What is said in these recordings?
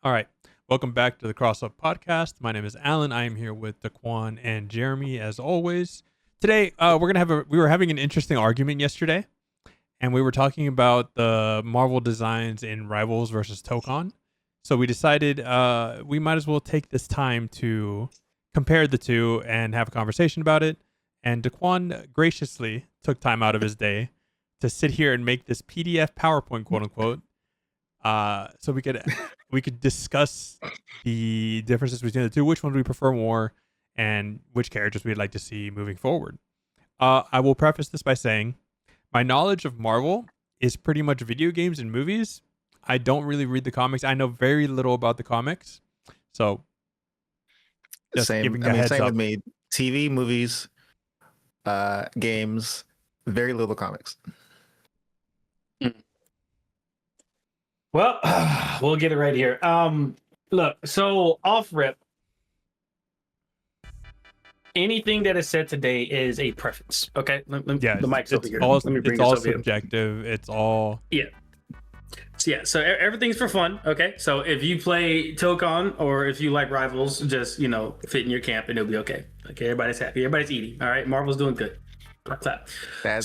All right. Welcome back to the Cross Up Podcast. My name is Alan. I am here with DAQUAN and Jeremy as always. Today, we were having an interesting argument yesterday, and we were talking about the Marvel designs in Rivals versus Tokon. So we decided we might as well take this time to compare the two and have a conversation about it. And DAQUAN graciously took time out of his day to sit here and make this PDF PowerPoint, quote unquote, so we could discuss the differences between the two, which ones we prefer more, and which characters we'd like to see moving forward. I will preface this by saying my knowledge of Marvel is pretty much video games and movies. I don't really read the comics. I know very little about the comics, so just giving a heads same up. with me. TV, movies, games, very little comics. Well, we'll get it right here. Look, so off rip, anything that is said today is a preference. Okay, Yeah, the mic's over here. All, Let me bring it's this all over here. subjective. It's all So everything's for fun. Okay, so if you play Tokon or if you like Rivals, just fit in your camp and it'll be okay. Okay, everybody's happy. Everybody's eating. All right, Marvel's doing good. Clap. Yeah.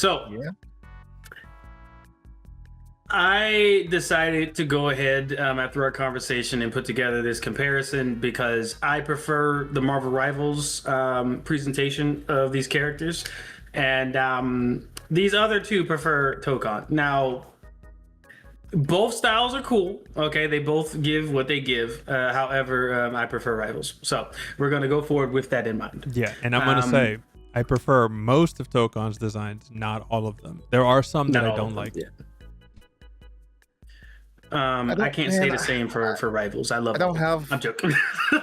I decided to go ahead after our conversation and put together this comparison because I prefer the Marvel Rivals presentation of these characters, and these other two prefer Tokon. Now, both styles are cool. Okay, they both give what they give. However, I prefer Rivals, so we're gonna go forward with that in mind. Yeah, and I'm gonna say I prefer most of Tokon's designs, not all of them. There are some that I don't like. Yeah. I can't say the same for Rivals. I love. I'm joking.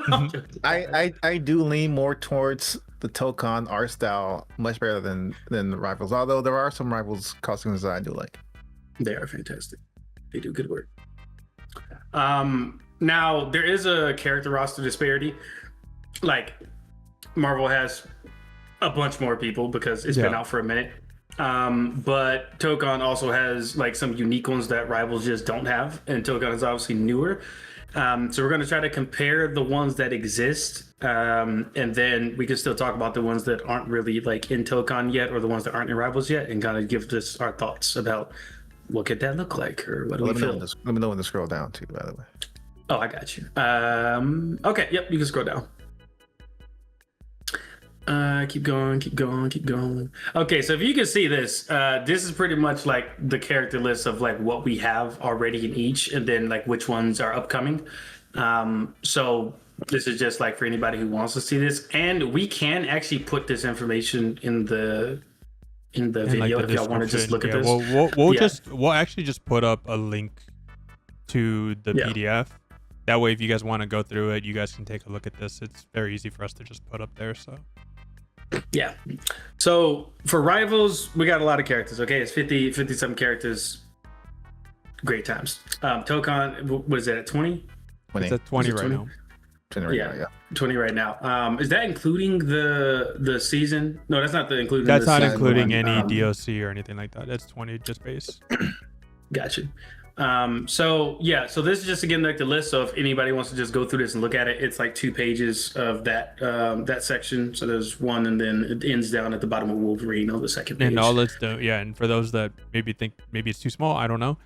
I'm joking. I do lean more towards the Tokon art style much better than the Rivals. Although there are some Rivals costumes that I do like. They are fantastic. They do good work. Now there is a character roster disparity. Like Marvel has a bunch more people because it's been out for a minute. But Tokon also has like some unique ones that Rivals just don't have, and Tokon is obviously newer. So we're going to try to compare the ones that exist, and then we can still talk about the ones that aren't really like in Tokon yet, or the ones that aren't in Rivals yet, and kind of give us our thoughts about what could that look like, or what do we feel. Let me know when to scroll down too, by the way. Oh, I got you. Okay, yep, you can scroll down. Keep going. Okay, so if you can see this, this is pretty much like the character list of like what we have already in each, and then like which ones are upcoming. So this is just like for anybody who wants to see this, and we can actually put this information in the video if y'all want to just look at this. We'll actually just put up a link to the PDF. That way, if you guys want to go through it, you guys can take a look at this. It's very easy for us to just put up there. So. Yeah. So for Rivals, we got a lot of characters. Okay, it's 50-something characters. Great times. Tokon, what is that at 20? It's at 20 right now. 20 right now, yeah. 20 right now. Is that including the season? No, that's not including. That's not including any DLC or anything like that. That's 20 just base. Gotcha. So this is just again like the list. So if anybody wants to just go through this and look at it, it's like 2 pages of that section. So there's one, and then it ends down at the bottom of Wolverine on the second page. And all it's and for those that maybe think maybe it's too small, I don't know.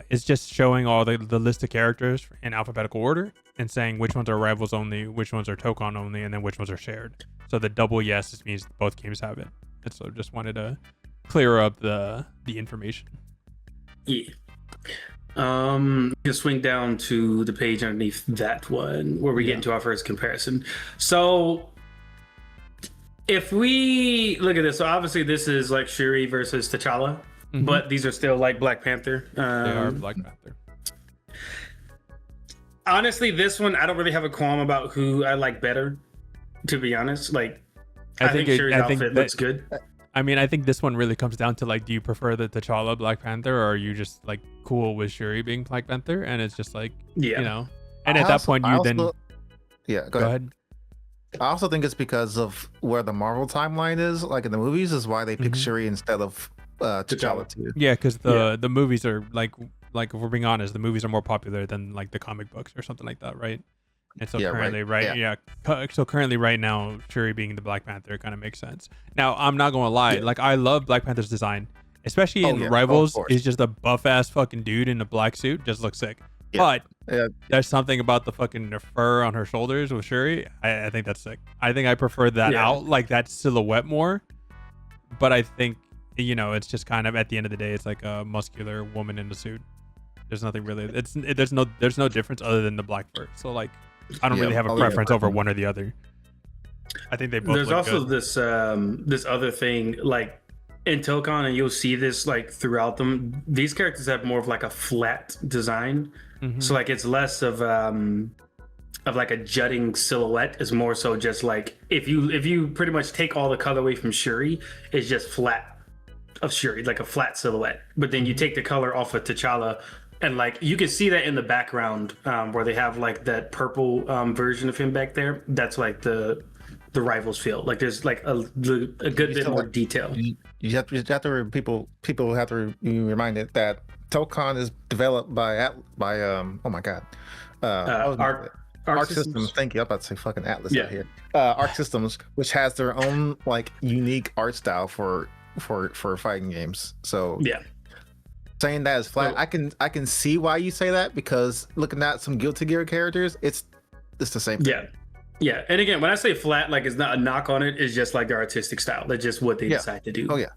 It's just showing all the list of characters in alphabetical order and saying which ones are Rivals only, which ones are Tokon only, and then which ones are shared. So the double yes means both games have it. And so just wanted to clear up the information. Yeah. You can swing down to the page underneath that one where we get into our first comparison. So if we look at this, so obviously this is like Shuri versus T'Challa, but these are still like Black Panther. They are Black Panther. Honestly, this one I don't really have a qualm about who I like better, to be honest. Like I think Shuri's outfit looks good. I mean, I think this one really comes down to like, do you prefer the T'Challa Black Panther, or are you just like cool with Shuri being Black Panther? And it's just like, and at that point go ahead. I also think it's because of where the Marvel timeline is, like in the movies, is why they pick Shuri instead of T'Challa too. Yeah, because the movies are like like if we're being honest, the movies are more popular than like the comic books or something like that, right? And so currently, so currently right now, Shuri being the Black Panther kind of makes sense. Now, I'm not gonna lie, like I love Black Panther's design, especially in Rivals. He's just a buff ass fucking dude in a black suit, just looks sick. But there's something about the fucking fur on her shoulders with Shuri. I think that's sick. I think I prefer that out, like that silhouette more. But I think, you know, it's just kind of at the end of the day, it's like a muscular woman in a suit. There's nothing really. There's no difference other than the black fur. So like, I don't really have a preference over one or the other. I think they both. There's look also good. this other thing like in Tokon, and you'll see this like throughout them. These characters have more of like a flat design, so like it's less of like a jutting silhouette. It's more so just like if you pretty much take all the color away from Shuri, it's just flat of Shuri, like a flat silhouette. But then you take the color off of T'Challa. And like you can see that in the background where they have like that purple version of him back there. That's like the Rivals feel. Like there's like a good bit more detail. You have to people have to be reminded that Tokon is developed by oh my god, Arc Systems. Thank you. I'm about to say fucking Atlas out here. Arc Systems, which has their own like unique art style for fighting games. So saying that is flat. I can see why you say that, because looking at some Guilty Gear characters, it's the same thing. Yeah. And again, when I say flat, like it's not a knock on it. It's just like their artistic style. That's just what they decide to do. Oh yeah.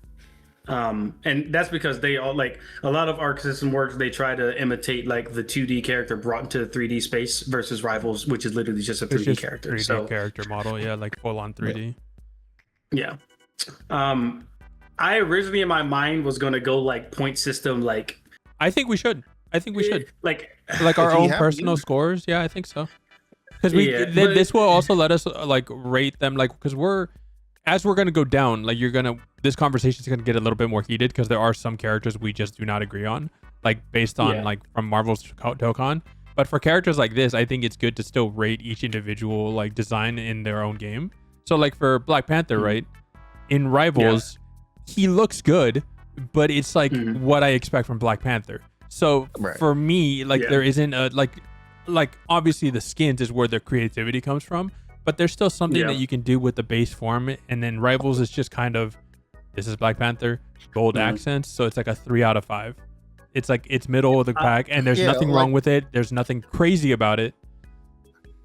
And that's because they all like a lot of Arc System works. They try to imitate like the 2D character brought into the 3D space versus Rivals, which is literally just a 3D character. 3D character model, like full on 3D. Yeah. I originally in my mind was gonna go like point system, like I think we should like our own personal scores. Yeah, I think so. Because this will also let us like rate them, like because we're gonna go down, like this conversation is gonna get a little bit more heated because there are some characters we just do not agree on, like based on like from Marvel's Tokon. But for characters like this, I think it's good to still rate each individual like design in their own game. So like for Black Panther, right, in Rivals. He looks good, but it's like what I expect from Black Panther. So for me, like there isn't a like obviously the skins is where their creativity comes from, but there's still something that you can do with the base form. And then Rivals is just kind of, this is Black Panther, gold accents. So it's like a 3 out of 5. It's like it's middle of the pack, and there's nothing wrong with it. There's nothing crazy about it.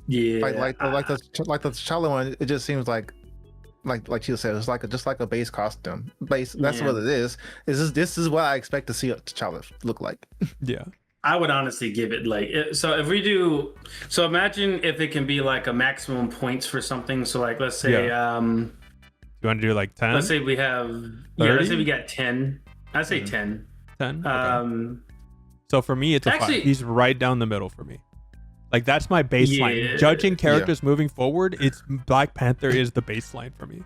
Yeah, like the T'Challa one, it just seems like you said, it's like just like a base costume. That's what it is. This is what I expect to see T'Challa look like. Yeah. I would honestly give it like, so if we do, so imagine if it can be like a maximum points for something. So like, let's say, you want to do like 10? Let's say we have, let's say we got 10. I'd say 10. 10? Okay. So for me, it's a 5. He's right down the middle for me. Like that's my baseline. Judging characters moving forward, it's Black Panther is the baseline for me.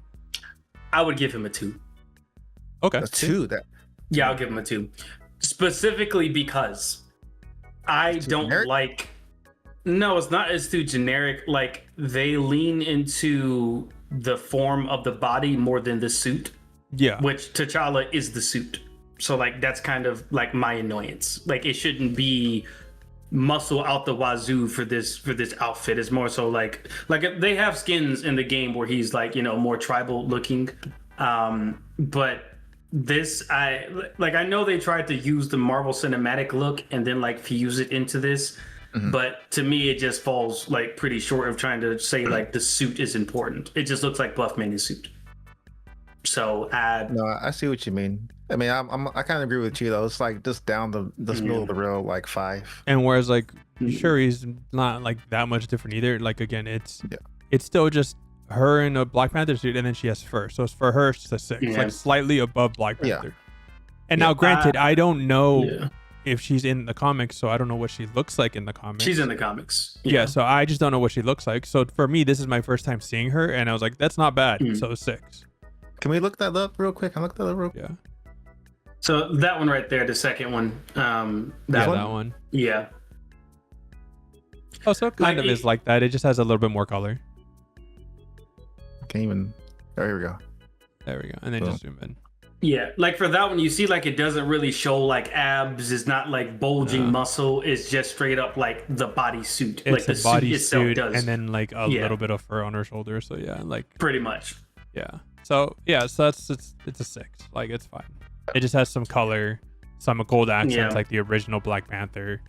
I would give him a 2. Okay. A 2? Yeah, I'll give him a 2. Specifically because I don't like... No, it's not. It's too generic. Like they lean into the form of the body more than the suit. Yeah. Which T'Challa is the suit. So like that's kind of like my annoyance. Like it shouldn't be muscle out the wazoo for this outfit. Is more so like they have skins in the game where he's like, you know, more tribal looking, but this I know they tried to use the Marvel cinematic look and then like fuse it into this, but to me it just falls like pretty short of trying to say like the suit is important. It just looks like Buff Man's suit. So no, I see what you mean. I mean, I kind of agree with you though. It's like just down the middle of the rail, like 5. And whereas like Shuri's not like that much different either. Like again, it's still just her in a Black Panther suit, and then she has fur. So for her, it's a 6, like slightly above Black Panther. And now, granted, I don't know if she's in the comics, so I don't know what she looks like in the comics. She's in the comics. Yeah, so I just don't know what she looks like. So for me, this is my first time seeing her, and I was like, that's not bad. So 6. Can we look that up real quick? Yeah. So that one right there, the second one. That one. Yeah. Oh, so it kind of is like that. It just has a little bit more color. Can't even. Oh, here we go. There we go. And then just zoom in. Yeah, like for that one, you see like it doesn't really show like abs. It's not like bulging muscle. It's just straight up like the body suit. It's like the body suit itself suit, does. and then like a little bit of fur on her shoulder. So yeah, like pretty much. Yeah. So yeah, so it's a 6. Like it's fine. It just has some color, some gold accents like the original Black Panther.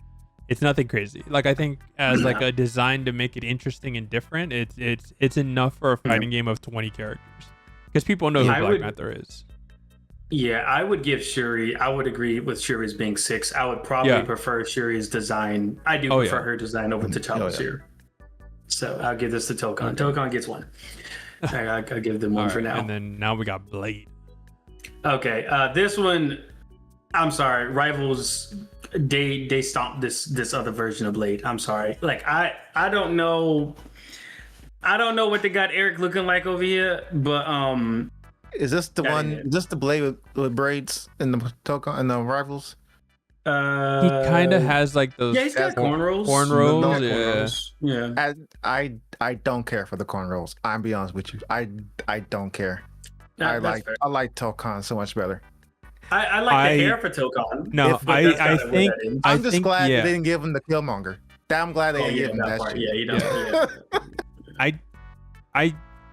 It's nothing crazy. Like I think as like a design to make it interesting and different, it's enough for a fighting game of 20 characters because people know who Black Panther is. Yeah, I would give Shuri. I would agree with Shuri's being 6. I would probably prefer Shuri's design. I do prefer her design over T'Challa's here. So I'll give this to Tokon. Tokon gets 1. I'll give them 1 for now. And then now we got Blade. Okay, this one. I'm sorry, Rivals. They stomped this other version of Blade. I'm sorry. Like I don't know. I don't know what they got Eric looking like over here, but Is this the one? Is this the Blade with braids in the Tokon and the Rivals? He kind of has like those. Yeah, he's got cornrows. Cornrows, yeah. I don't care for the cornrows. I'm be honest with you. I don't care. I like Tokon so much better. I like the hair for Tokon. No, I think I'm just glad they didn't give him the Killmonger. I'm glad they didn't give him that shit. Yeah, you don't.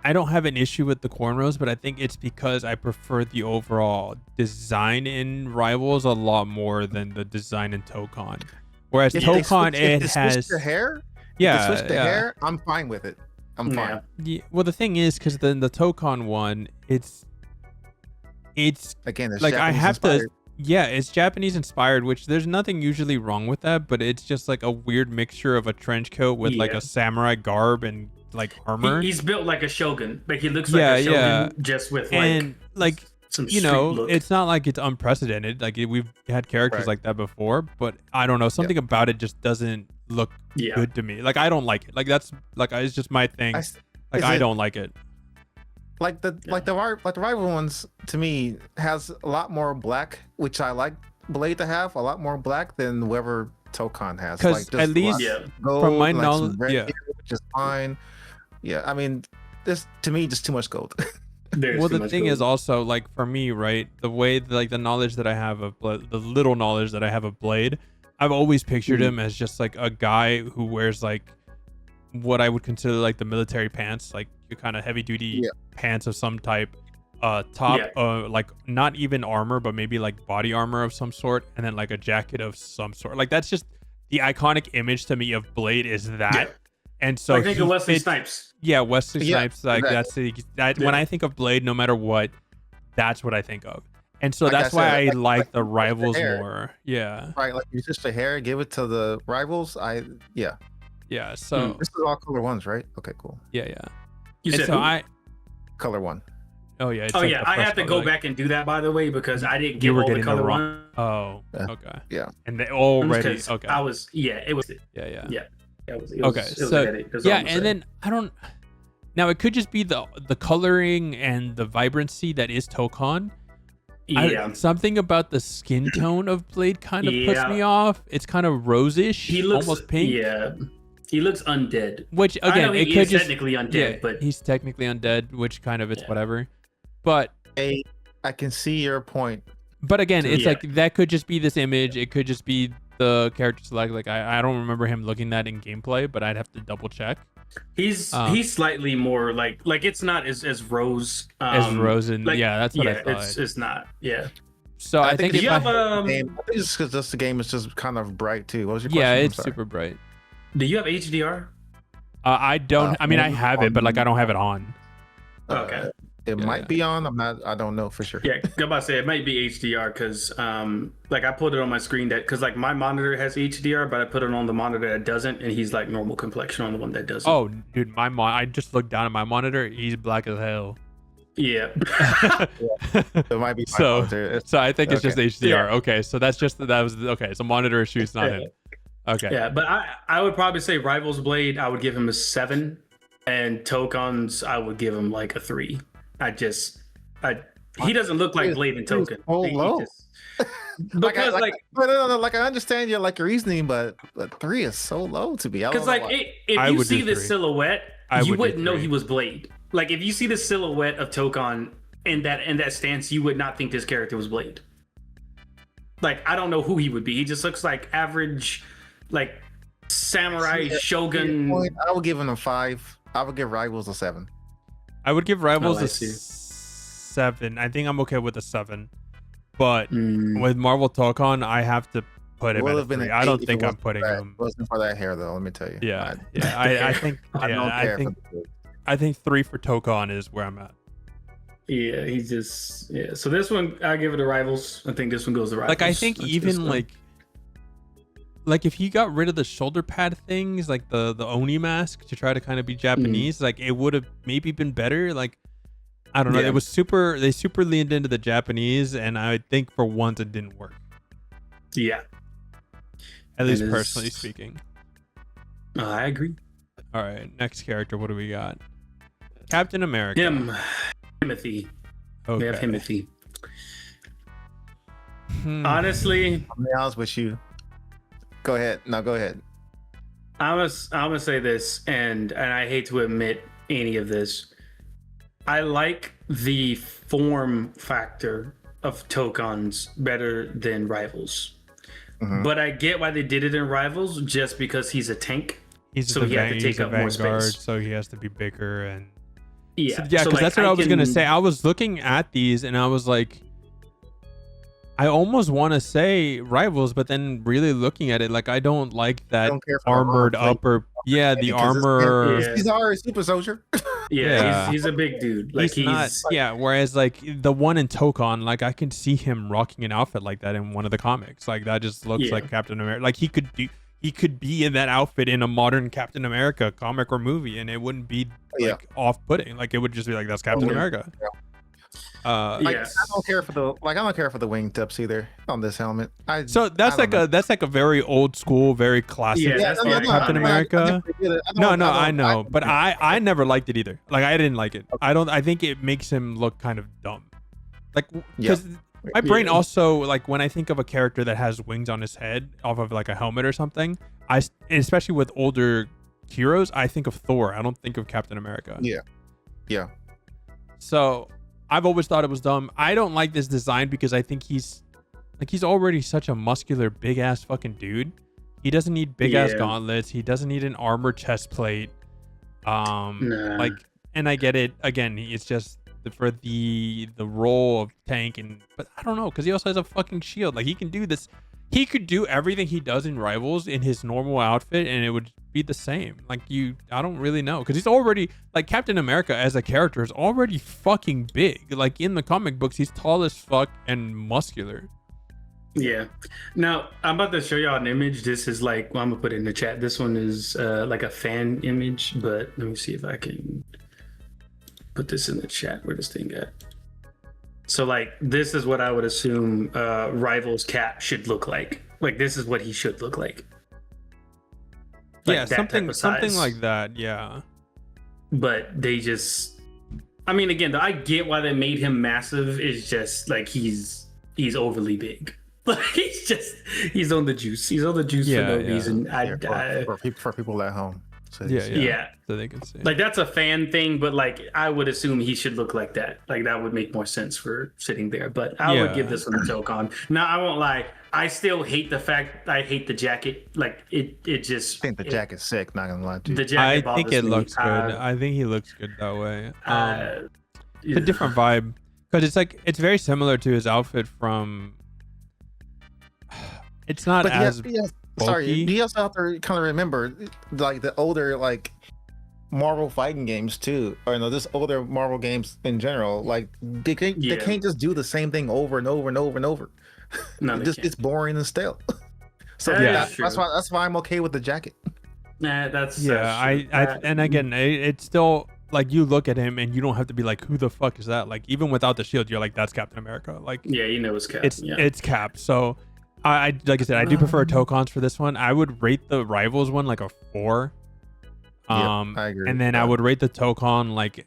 I don't have an issue with the cornrows, but I think it's because I prefer the overall design in Rivals a lot more than the design in Tokon. Whereas Tokon, it has the hair. Yeah, switch the hair. I'm fine with it. I'm fine. Yeah. Well, the thing is, because then the Tokon one, it's again, it's like Japanese I have inspired. to. Yeah, it's Japanese inspired, which there's nothing usually wrong with that, but it's just like a weird mixture of a trench coat with like a samurai garb and like armor. He's built like a shogun. Like he looks like a shogun just with like some you know, look. It's not like it's unprecedented. Like we've had characters like that before, but I don't know, something about it just doesn't look good to me. Like I don't like it. Like that's like it's just my thing. I don't like it. Like the rival ones to me has a lot more black, which I like Blade to have a lot more black than whoever Tokon has. Because like, at least from my knowledge, which is fine. Yeah, I mean, this to me just too much gold. Well, the thing is also like for me, right? The way like the knowledge that I have of the little knowledge that I have of Blade, I've always pictured him as just like a guy who wears like what I would consider like the military pants, like your kind of heavy duty pants of some type, top, like not even armor, but maybe like body armor of some sort, and then like a jacket of some sort. Like that's just the iconic image to me of Blade is that. Yeah. And so I think of Wesley Snipes. Yeah, Wesley Snipes. Like that's when I think of Blade, no matter what, that's what I think of. And so that's why I like the Rivals more. Yeah. Right, like you just the hair, give it to the Rivals. Yeah, so this is all color ones, right? Okay, cool. Yeah. You said color one. Oh yeah. Oh yeah, I have to go back and do that, by the way, because I didn't get all the color one. Oh, okay. Yeah. And they already okay. I was it was yeah. It was, okay, and then I don't. Now it could just be the coloring and the vibrancy that is Tokon. Yeah. Something about the skin tone of Blade kind of puts me off. It's kind of rosish, he looks almost pink. Yeah, he looks undead. Which again, it could just technically undead, but he's technically undead, which kind of it's whatever. But I can see your point. But again, it's like that could just be this image. It could just be the character select. Like I don't remember him looking that in gameplay, but I'd have to double check. He's slightly more like it's not as rose as rose and that's what I thought. It's not So I think you have it's because the game is just kind of bright too. What was your question? Yeah, it's super bright. Do you have HDR? I don't. I mean, I have it, but like I don't have it on. Okay. It might be on. I don't know for sure. Yeah, I'm about to say it might be HDR because like I put it on my screen because like my monitor has HDR, but I put it on the monitor that doesn't, and he's like normal complexion on the one that doesn't. Oh, dude, I just looked down at my monitor. He's black as hell. Yeah. It might be so I think it's just HDR. Yeah. Okay, so that's just that was okay. So monitor issues, not him. Okay. Yeah, but I would probably say Rivals Blade, I would give him a 7, and Tokon's I would give him like a 3. He doesn't look like Blade and Tokon. Oh, low. Because no, like I understand your reasoning, but 3 is so low to be. Because like if you see the silhouette, you wouldn't know he was Blade. Like if you see the silhouette of Tokon in that stance, you would not think this character was Blade. Like, I don't know who he would be. He just looks like average, like samurai shogun. I would give him a 5. I would give Rivals a 7. I would give Rivals a 7. I think I'm okay with a 7. But with Marvel Tokon, I have to put him at a 3. I don't think I'm putting him. Wasn't for that hair though, let me tell you. Yeah. I think I think 3 for Tokon is where I'm at. Yeah, he's just So this one, I give it a Rivals. I think this one goes to Rivals. Like, I think even like if he got rid of the shoulder pad things, like the Oni mask to try to kind of be Japanese, like it would have maybe been better. Like, I don't know. It was they super leaned into the Japanese, and I think for once it didn't work. Yeah. At least personally speaking. I agree. All right, next character. What do we got? Captain America. Timothy. Okay. We have Timothy. Honestly, I'll be honest with you. Go ahead. No, go ahead. I'm gonna say this, and I hate to admit any of this. I like the form factor of Tokons better than Rivals. But I get why they did it in Rivals, just because he's a tank. He had to take up more space. So he has to be bigger and because that's what I was gonna say. I was looking at these and I was like, I almost want to say Rivals, but then really looking at it, like, I don't like that armored upper. Yeah, the armor. He's already super soldier. He's a big dude. Like, he's not. Yeah, whereas like the one in Tokon, like I can see him rocking an outfit like that in one of the comics. Like that just looks like Captain America. Like he could be in that outfit in a modern Captain America comic or movie, and it wouldn't be like off-putting. Like it would just be like, that's Captain America. I don't care for the wingtips either on this helmet. That's like a very old school, very classic Captain America. I know, but I never liked it either. Like I didn't like it. I think it makes him look kind of dumb. Like, because my brain also, like, when I think of a character that has wings on his head off of like a helmet or something, especially with older heroes, I think of Thor. I don't think of Captain America. Yeah. So I've always thought it was dumb. I don't like this design because I think he's already such a muscular, big ass fucking dude. He doesn't need big ass gauntlets. He doesn't need an armor chest plate. Like, and I get it. Again, it's just for the role of tank, but I don't know, because he also has a fucking shield. Like, he can do this. He could do everything he does in Rivals in his normal outfit, and it would be the same. Like, I don't really know, because he's already, like, Captain America as a character is already fucking big. Like, in the comic books, he's tall as fuck and muscular. Yeah. Now, I'm about to show y'all an image. This is like, well, I'm gonna put it in the chat. This one is like a fan image, but let me see if I can put this in the chat. Where this thing at? So, like, this is what I would assume Rivals Cap should look like. Like, this is what he should look like. Yeah, something like that. Yeah. But they just, I mean, again, I get why they made him massive. It's just like he's overly big. Like, he's on the juice. He's on the juice for no reason. For people at home. So so they can see. Like, that's a fan thing, but like, I would assume he should look like that. Like, that would make more sense for sitting there. But I would give this one a Tokon. Now, I won't lie. I still hate the fact I hate the jacket. Like, it just. I think the jacket's sick. Not gonna lie to you. The jacket I think it looks good. I think he looks good that way. It's a different vibe, because it's like, it's very similar to his outfit from. It's not as. Sorry, you also have to kind of remember, like, the older, like, Marvel fighting games too, or just older Marvel games in general. Like, they can't just do the same thing over and over and over and over. No, it's boring and stale. So that's why I'm okay with the jacket. Nah, that's and again, it's still like, you look at him and you don't have to be like, who the fuck is that? Like, even without the shield, you're like, that's Captain America. Like, you know it's Cap. It's Cap. So. I like I said, I do prefer Tokons for this one. I would rate the Rivals one like a 4. I agree. And then I would rate the Tokon like,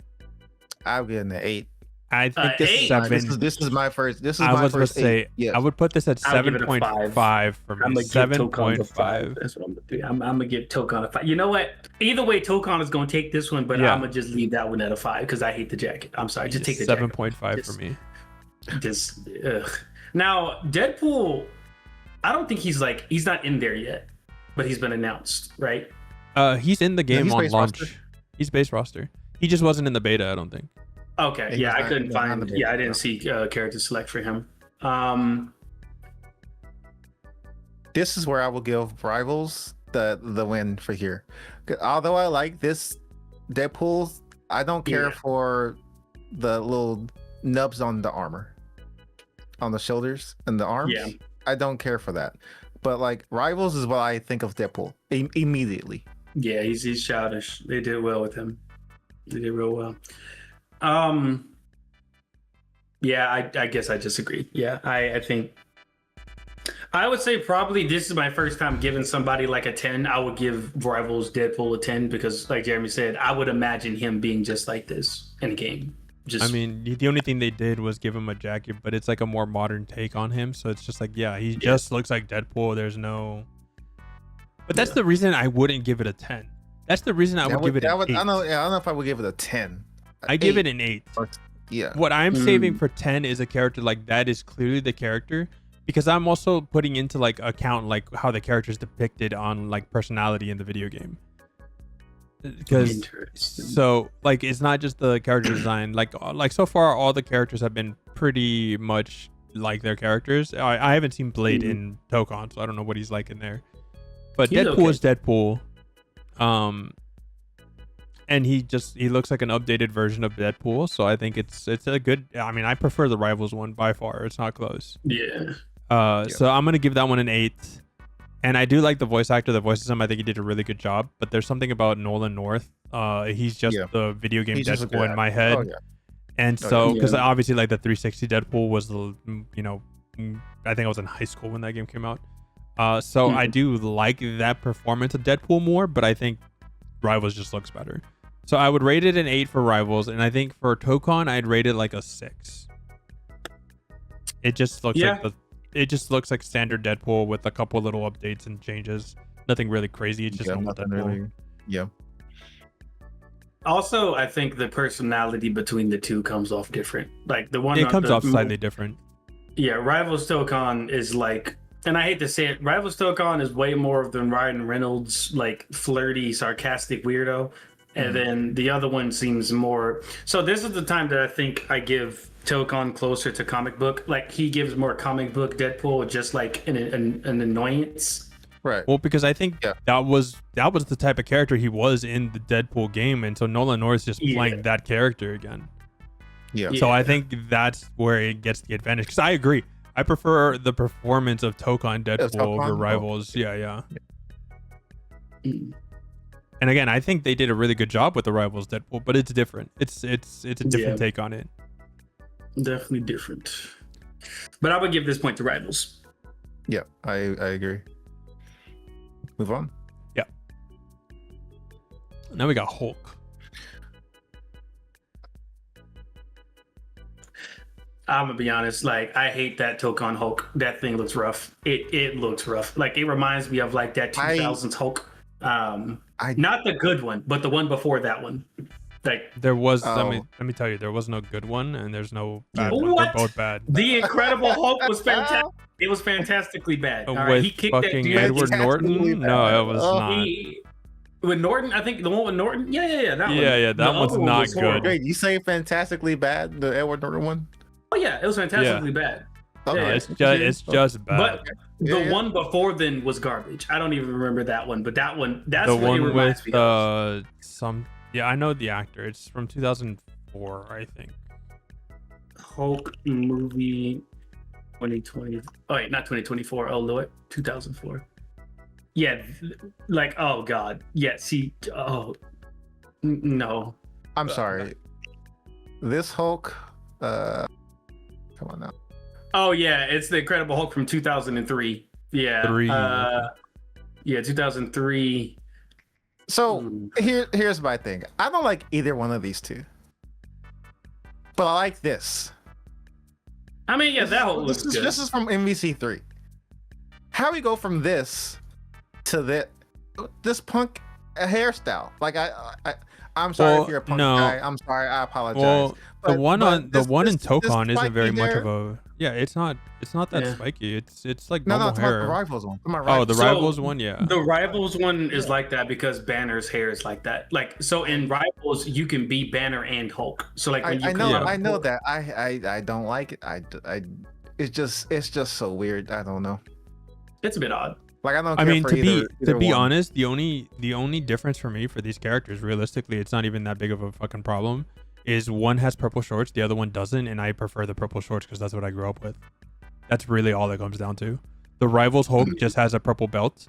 I would get an 8. I think this eight. 7. This is my first. This is I my was going first to say, eight. Yes. I would put this at I'll give it a 7.5 for me. I'm gonna give Tokon a 5. 7.5. That's what I'm gonna do. I'm gonna give Tokon a 5. You know what? Either way, Tokon is gonna take this one, but Yeah. I'm gonna just leave that one at a 5 because I hate the jacket. I'm sorry, just take the 7.5 for Just- me. jacket. Just now, Deadpool. I don't think he's not in there yet, but he's been announced, right? He's in the game he's on base launch. roster. He's base roster. He just wasn't in the beta, I don't think. Okay, He yeah, was I not- couldn't he was not in find. the beta, Yeah, I no. didn't see character select for him. This is where I will give Rivals the win for here. Although I like this Deadpool, I don't care Yeah. for the little nubs on the armor, on the shoulders and the arms. Yeah. I don't care for that. But like Rivals is what I think of Deadpool immediately. Yeah, he's childish. They did well with him. They did real well. Yeah, I guess I disagree. Yeah, I think I would say probably this is my first time giving somebody like a 10. I would give Rivals Deadpool a 10 because, like Jeremy said, I would imagine him being just like this in a game. Just I mean, the only thing they did was give him a jacket, but it's like a more modern take on him. So it's just like, yeah, he just looks like Deadpool. There's no. But that's the reason I wouldn't give it a 10. That's the reason I would give it an 8. I don't know if I would give it a 10. I give it an 8. Yeah. What I'm saving for 10 is a character like that is clearly the character, because I'm also putting into like account like how the character is depicted on like personality in the video game. Because so like it's not just the character design. Like so far all the characters have been pretty much like their characters. I haven't seen Blade in Tokon, so I don't know what he's like in there. But He's Deadpool is Deadpool. And he looks like an updated version of Deadpool, so I think it's a good. I mean, I prefer the Rivals one by far. It's not close. Yeah. So I'm gonna give that one an 8. And I do like the voice actor that voices him. I think he did a really good job. But there's something about Nolan North. He's just the video game He's just a Deadpool in good my actor. head. Oh, yeah. And so, because Yeah. obviously, like the 360 Deadpool was the, I think I was in high school when that game came out. So I do like that performance of Deadpool more, but I think Rivals just looks better. So I would rate it an 8 for Rivals, and I think for Tokon, I'd rate it like a 6. It just looks it just looks like standard Deadpool with a couple little updates and changes. Nothing really crazy. It's just normal nothing Deadpool. really. Yeah. Also, I think the personality between the two comes off different. Like the one It comes off slightly different. Yeah, Rivals Tokon is like, and I hate to say it, Rivals Tokon is way more than Ryan Reynolds, like flirty, sarcastic weirdo. And then the other one seems more. So this is the time that I think I give Tokon closer to comic book. Like he gives more comic book Deadpool, just like an annoyance. Right. Well, because I think that was the type of character he was in the Deadpool game, and so Nolan North's just playing that character again. Yeah. So I think that's where it gets the advantage. Because I agree, I prefer the performance of Tokon Deadpool over Rivals. Yeah. And again, I think they did a really good job with the Rivals Deadpool, but it's different. It's a different take on it. Definitely different. But I would give this point to Rivals. Yeah, I agree. Move on. Yeah. Now we got Hulk. I'm gonna be honest, like I hate that Tokon Hulk. That thing looks rough. It looks rough. Like it reminds me of like that 2000s Hulk. Not the good one, but the one before that one. Like there was, let me tell you, there was no good one, and there's no bad one. What? They're both bad. The Incredible Hulk was fantastic. It was fantastically bad. All right, With he kicked fucking that Edward Norton? No, it was not. With Norton, I think the one with Norton. Yeah, that one. Yeah, that The one's other one not was horrible. good. Wait, you say fantastically bad? The Edward Norton one? Oh yeah, it was fantastically bad. Okay. No, it's just bad. But the one before then was garbage. I don't even remember that one, but that one, that's the what it one reminds with me of. I know the actor. It's from 2004, I think. Hulk movie 2020. Oh wait, not 2024. Oh Lord, 2004. Yeah, like oh god. Yeah, see, no. I'm sorry. This Hulk. Come on now. Oh yeah, it's the Incredible Hulk from 2003. Yeah. Yeah, 2003. So here's my thing. I don't like either one of these two. but I like this. I mean, yeah, that whole looks good. This is from MVC3. How we go from this to this punk hairstyle? Like I'm sorry if you're a punk guy. I'm sorry. I apologize. Well, the one in Tokon isn't very much of a. Yeah, it's not that spiky. It's like normal hair. The Rivals one. Oh, the Rivals one, yeah. The Rivals one is like that because Banner's hair is like that. Like, so in Rivals you can be Banner and Hulk. So like when I know that. I don't like it. It's just so weird. I don't know. It's a bit odd. Like I don't. Care to be honest, the only difference for me for these characters, realistically, it's not even that big of a fucking problem. Is one has purple shorts, the other one doesn't, and I prefer the purple shorts because that's what I grew up with. That's really all it comes down to. The Rivals Hulk just has a purple belt,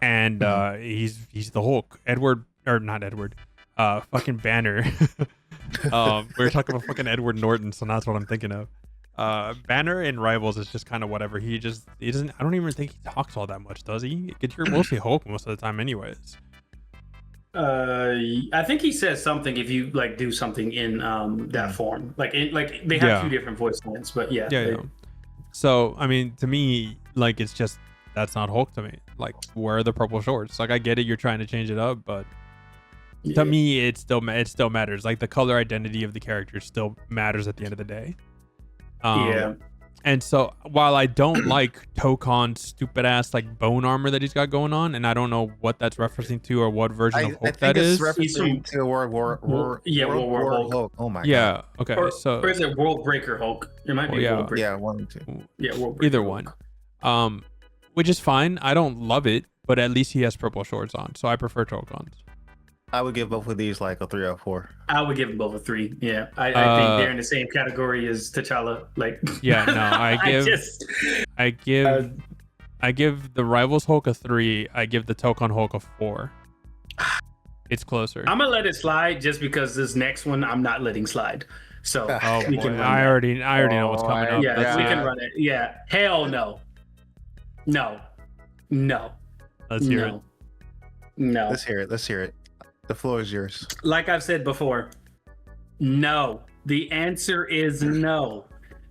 and he's the Hulk. Fucking Banner. We were talking about fucking Edward Norton, so that's what I'm thinking of. Banner in Rivals is just kind of whatever. He doesn't. I don't even think he talks all that much, does he? You're mostly Hulk most of the time, anyways. I think he says something if you like do something in that form. Like they have two different voice lines, but yeah. So I mean, to me, like it's just that's not Hulk to me. Like, where are the purple shorts? Like, I get it, you're trying to change it up, but to me, it still matters. Like the color identity of the character still matters at the end of the day. And so while I don't like Tokon's stupid ass like bone armor that he's got going on, and I don't know what that's referencing to or what version of Hulk that is. Referencing to World War Hulk. Oh my god. Yeah. Okay. Or is it World Breaker Hulk? It might be World Breaker. Yeah, one and two. Yeah, World Breaker either Hulk. one. Which is fine. I don't love it, but at least he has purple shorts on, so I prefer Tokon's. I would give both of these like a 3 out of 4. I would give them both a 3. Yeah, I think they're in the same category as T'Challa. Like, yeah, no, I give the Rivals Hulk a 3. I give the Tokon Hulk a 4. It's closer. I'm gonna let it slide just because this next one I'm not letting slide. So we can. I already know what's coming up. Yeah, we can run it. Yeah, hell no. Let's hear it. No. Let's hear it. The floor is yours. Like I've said before, no. The answer is no.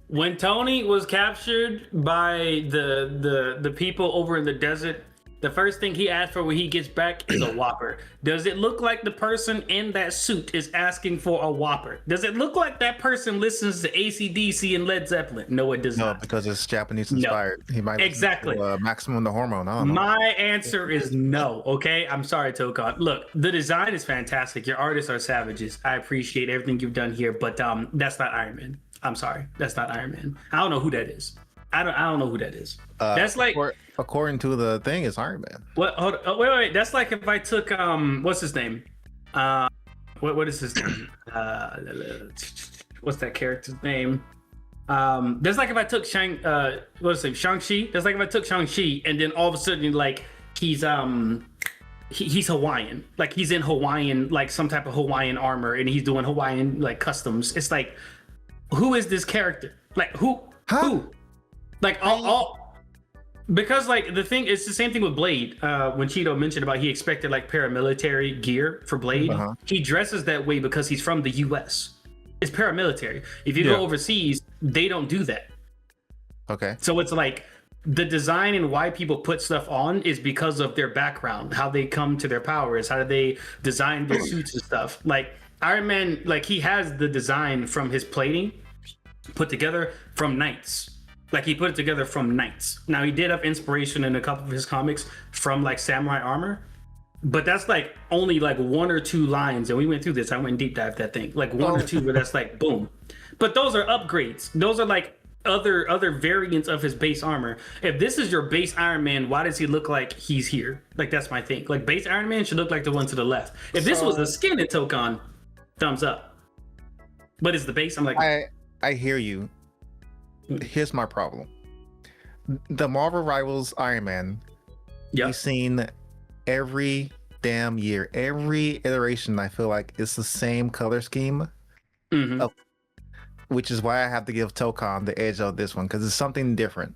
When Tony was captured by the people over in the desert, the first thing he asked for when he gets back is a Whopper. Does it look like the person in that suit is asking for a Whopper? Does it look like that person listens to AC/DC and Led Zeppelin? No, it does not. No, because it's Japanese inspired. No. He might exactly to, Maximum the Hormone. I don't know. My answer is no. Okay, I'm sorry, Tokon. Look, the design is fantastic. Your artists are savages. I appreciate everything you've done here, but that's not Iron Man. I'm sorry, that's not Iron Man. I don't know who that is. I don't know who that is. That's like according to the thing, it's Iron Man. What? Hold on, wait. That's like if I took what's his name? What is his name? What's that character's name? That's like if I took Shang-Chi. That's like if I took Shang-Chi and then all of a sudden like he's Hawaiian. Like he's in Hawaiian, like some type of Hawaiian armor, and he's doing Hawaiian like customs. It's like, who is this character? Like who? Like all because like the thing, it's the same thing with Blade. When Cheeto mentioned about he expected like paramilitary gear for Blade, he dresses that way because he's from the US. It's paramilitary. If you go overseas, they don't do that. Okay. So it's like the design and why people put stuff on is because of their background, how they come to their powers, how do they design their suits and stuff. Like Iron Man, like he has the design from his plating put together from Knights. Like he put it together from Knights. Now he did have inspiration in a couple of his comics from like samurai armor, but that's like only like 1 or 2 lines. And we went through this. I went and deep dived that thing, like 1 or 2 where that's like boom. But those are upgrades. Those are like other variants of his base armor. If this is your base Iron Man, why does he look like he's here? Like that's my thing. Like base Iron Man should look like the one to the left. If this was the skin in Tokon, thumbs up. But it's the base. I'm like, I hear you. Here's my problem. The Marvel Rivals Iron Man, we've seen every damn year, every iteration. I feel like it's the same color scheme, which is why I have to give Tokon the edge of this one, because it's something different.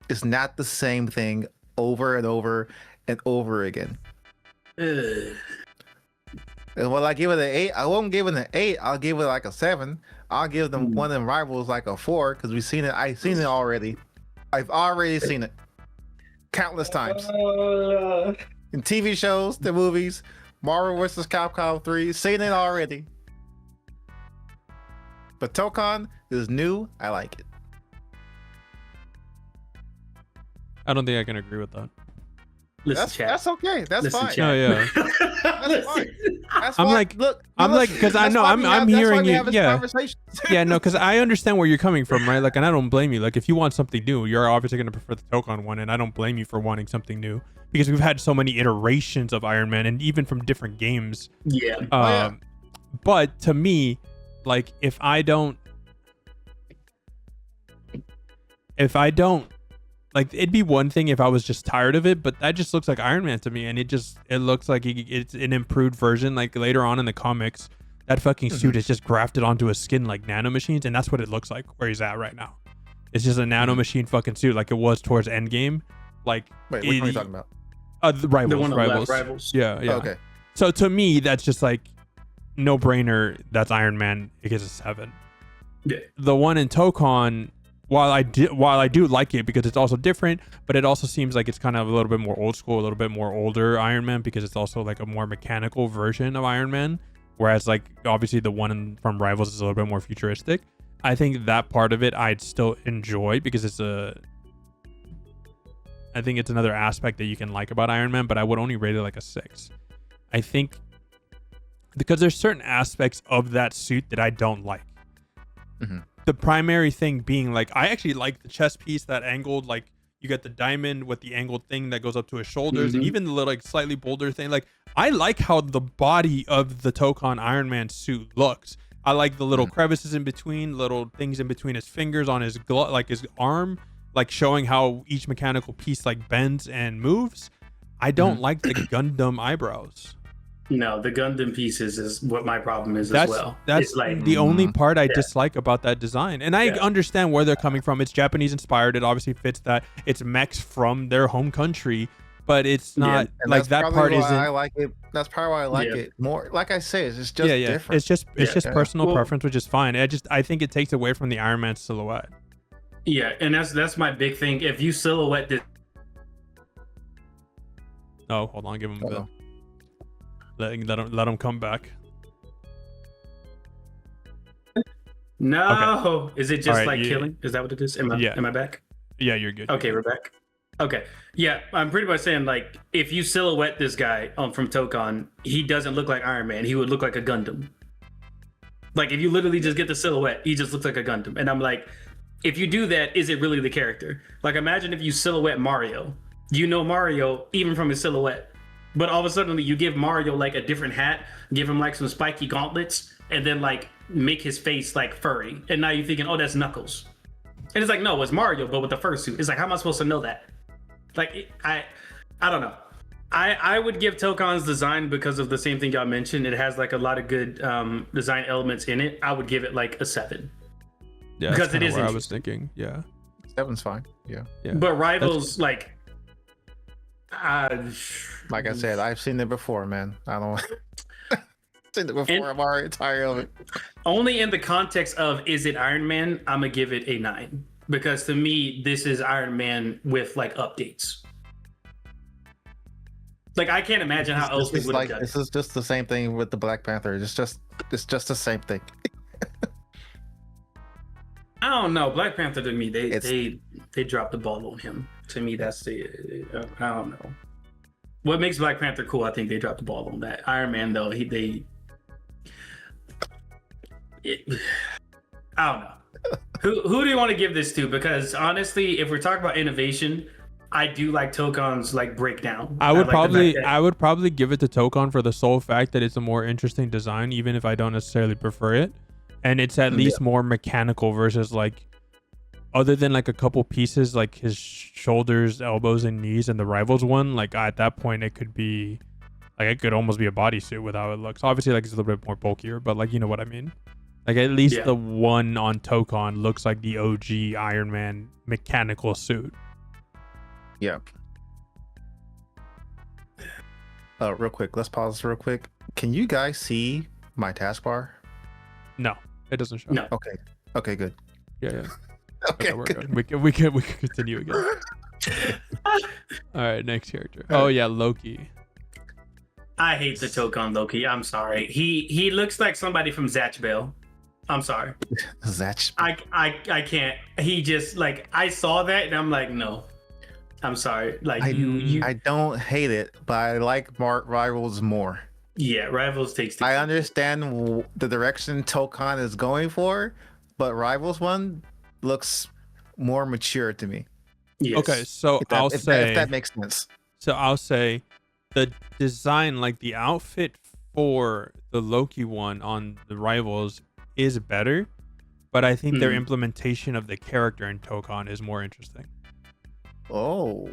It's not the same thing over and over and over again. And well, I give it an 8. I won't give it an 8. I'll give it like a 7. I'll give them one of them rivals like a 4 because we've seen it. I've seen it already. I've already seen it countless times in TV shows, the movies, Marvel vs. Capcom 3. Seen it already. But Tokon is new. I like it. I don't think I can agree with that. That's okay. That's fine. Oh yeah. That's fine. That's I'm why, like, look. I'm like, because I know I'm hearing you. Yeah. Yeah, no, because I understand where you're coming from, right? Like, and I don't blame you. Like, if you want something new, you're obviously going to prefer the Tokon one, and I don't blame you for wanting something new because we've had so many iterations of Iron Man, and even from different games. Yeah. But to me, like, if I don't, like, it'd be one thing if I was just tired of it, but that just looks like Iron Man to me, and it looks like it's an improved version. Like, later on in the comics, that fucking suit is just grafted onto a skin like nanomachines, and that's what it looks like where he's at right now. It's just a nanomachine fucking suit like it was towards Endgame. Like, wait, which one are you talking about? The Rivals. The one on Rivals. Rivals. Yeah. Oh, okay. So to me, that's just like no brainer. That's Iron Man. It gets a 7. Yeah. The one in Tokon, while I do like it because it's also different, but it also seems like it's kind of a little bit more old school, a little bit more older Iron Man because it's also like a more mechanical version of Iron Man. Whereas like obviously the one from Rivals is a little bit more futuristic. I think that part of it I'd still enjoy because I think it's another aspect that you can like about Iron Man, but I would only rate it like a 6. I think because there's certain aspects of that suit that I don't like. Mm-hmm. The primary thing being like I actually like the chest piece, that angled, like you get the diamond with the angled thing that goes up to his shoulders, and even the little like slightly bolder thing. Like I like how the body of the Tokon Iron Man suit looks. I like the little crevices in between, little things in between his fingers on his like his arm, like showing how each mechanical piece like bends and moves. I don't like the Gundam eyebrows. No, the Gundam pieces is what my problem is as well. That's like the only part I dislike about that design. And I understand where they're coming from. It's Japanese inspired. It obviously fits that. It's mechs from their home country, but it's not like that part isn't. I like it. That's probably why I like it more. Like I say, it's just different. It's just personal preference, which is fine. I think it takes away from the Iron Man silhouette. Yeah, and that's my big thing. If you silhouette this. Oh, hold on, give him a bit. Let him come back. No, okay. Is it just killing? Is that what it is? Am I back? Yeah, you're good. Okay, we're back. Okay, yeah, I'm pretty much saying like if you silhouette this guy from Tokon, he doesn't look like Iron Man. He would look like a Gundam. Like if you literally just get the silhouette, he just looks like a Gundam. And I'm like, if you do that, is it really the character? Like imagine if you silhouette Mario. You know Mario even from his silhouette. But all of a sudden, you give Mario like a different hat, give him like some spiky gauntlets, and then like make his face like furry. And now you're thinking, oh, that's Knuckles. And it's like, no, it's Mario, but with the fursuit. It's like, how am I supposed to know that? Like, I don't know. I would give Tokon's design because of the same thing y'all mentioned. It has like a lot of good design elements in it. I would give it like a 7. Yeah, because it is. I was thinking, yeah, 7's fine. Yeah. But Rivals like. Like I said, I've seen it before, man. I don't seen it before. I'm already tired of it. Only in the context of is it Iron Man, I'm gonna give it a 9 because to me this is Iron Man with like updates. Like I can't imagine how else they would have done. This is just the same thing with the Black Panther. It's just the same thing. I don't know. Black Panther to me, they dropped the ball on him. To me, that's the I don't know. What makes Black Panther cool? I think they dropped the ball on that. Iron Man though, I don't know. Who do you want to give this to? Because honestly, if we're talking about innovation, I do like Tokon's like breakdown. I would probably give it to Tokon for the sole fact that it's a more interesting design, even if I don't necessarily prefer it. And it's at least more mechanical versus like, other than like a couple pieces like his shoulders, elbows, and knees, and the Rivals one, like at that point it could be like it could almost be a bodysuit with how it looks. Obviously, like it's a little bit more bulkier, but like you know what I mean. Like at least the one on Tokon looks like the OG Iron Man mechanical suit. Yeah. Real quick, let's pause real quick. Can you guys see my taskbar? No, it doesn't show. No. Okay. Okay, good. Yeah. Okay, We're good. good. We can continue again. All right, next character. Oh yeah, Loki. I hate the Tokon Loki. I'm sorry. He looks like somebody from Zatch Bell. I'm sorry. Zatch. I can't. He just like I saw that and I'm like, no. I'm sorry. Like I don't hate it, but I like Rivals more. Yeah, Rivals takes. I understand the direction Tokon is going for, but Rivals one looks more mature to me. Yes. Okay, so If that makes sense. So I'll say the design, like the outfit for the Loki one on the Rivals is better, but I think their implementation of the character in Tokon is more interesting. Oh.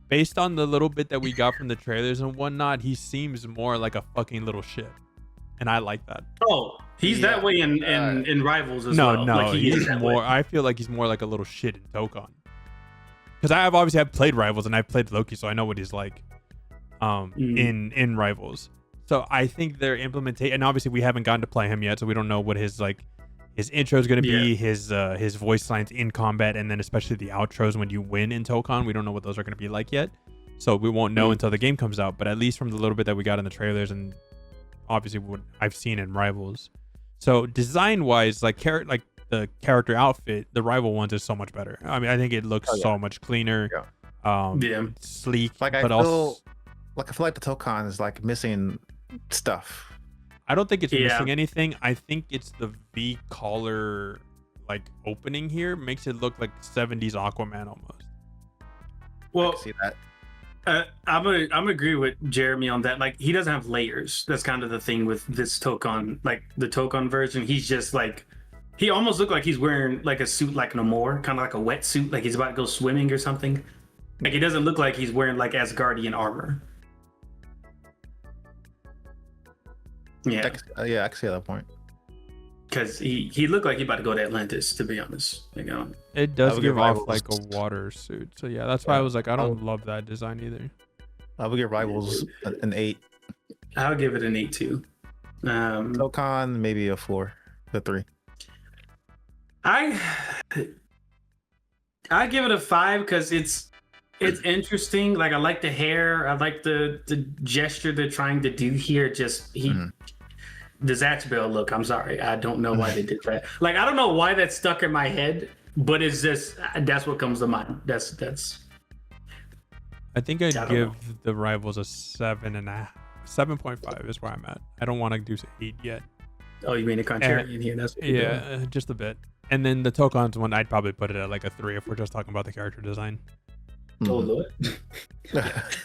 Based on the little bit that we got from the trailers and whatnot, he seems more like a fucking little shit. And I like that. Oh, he's that way in Rivals as well. No, like he's more. I feel like he's more like a little shit in Tokon. Because I've played Rivals and I've played Loki, so I know what he's like in Rivals. So I think their implementation, and obviously we haven't gotten to play him yet, so we don't know what his intro is going to be, his voice lines in combat, and then especially the outros when you win in Tokon. We don't know what those are going to be like yet, so we won't know until the game comes out. But at least from the little bit that we got in the trailers and obviously what I've seen in Rivals, so design wise, like the character outfit, the Rival ones is so much better. I mean, I think it looks so much cleaner, sleek. Like I feel like the Tokon is like missing stuff. I don't think it's missing anything. I think it's the V collar like opening here makes it look like 70s Aquaman almost. Well, I can see that. I'm gonna agree with Jeremy on that. Like he doesn't have layers. That's kind of the thing with this Tokon, like the Tokon version. He's just like he almost looked like he's wearing like a suit like Namor, kind of like a wetsuit, like he's about to go swimming or something. Like he doesn't look like he's wearing like Asgardian armor. Yeah, I can see that point. Because he looked like he about to go to Atlantis, to be honest. You know, it does give off like a water suit. So yeah, that's why I was like, I don't love that design either. I would give Rivals an 8. I'll give it an 8 too. Tokon maybe a 4, a 3. I give it a 5 because it's interesting. Like I like the hair. I like the gesture they're trying to do here. Just the Zatch Bell look. I'm sorry, I don't know why they did that. Like I don't know why that stuck in my head, but it's just that's what comes to mind. That's. I think I'd give the Rivals a 7.5. 7.5 is where I'm at. I don't want to do 8 yet. Oh, you mean a contrarian here? That's just a bit. And then the Tokon's one, I'd probably put it at like a 3 if we're just talking about the character design. Oh Lord.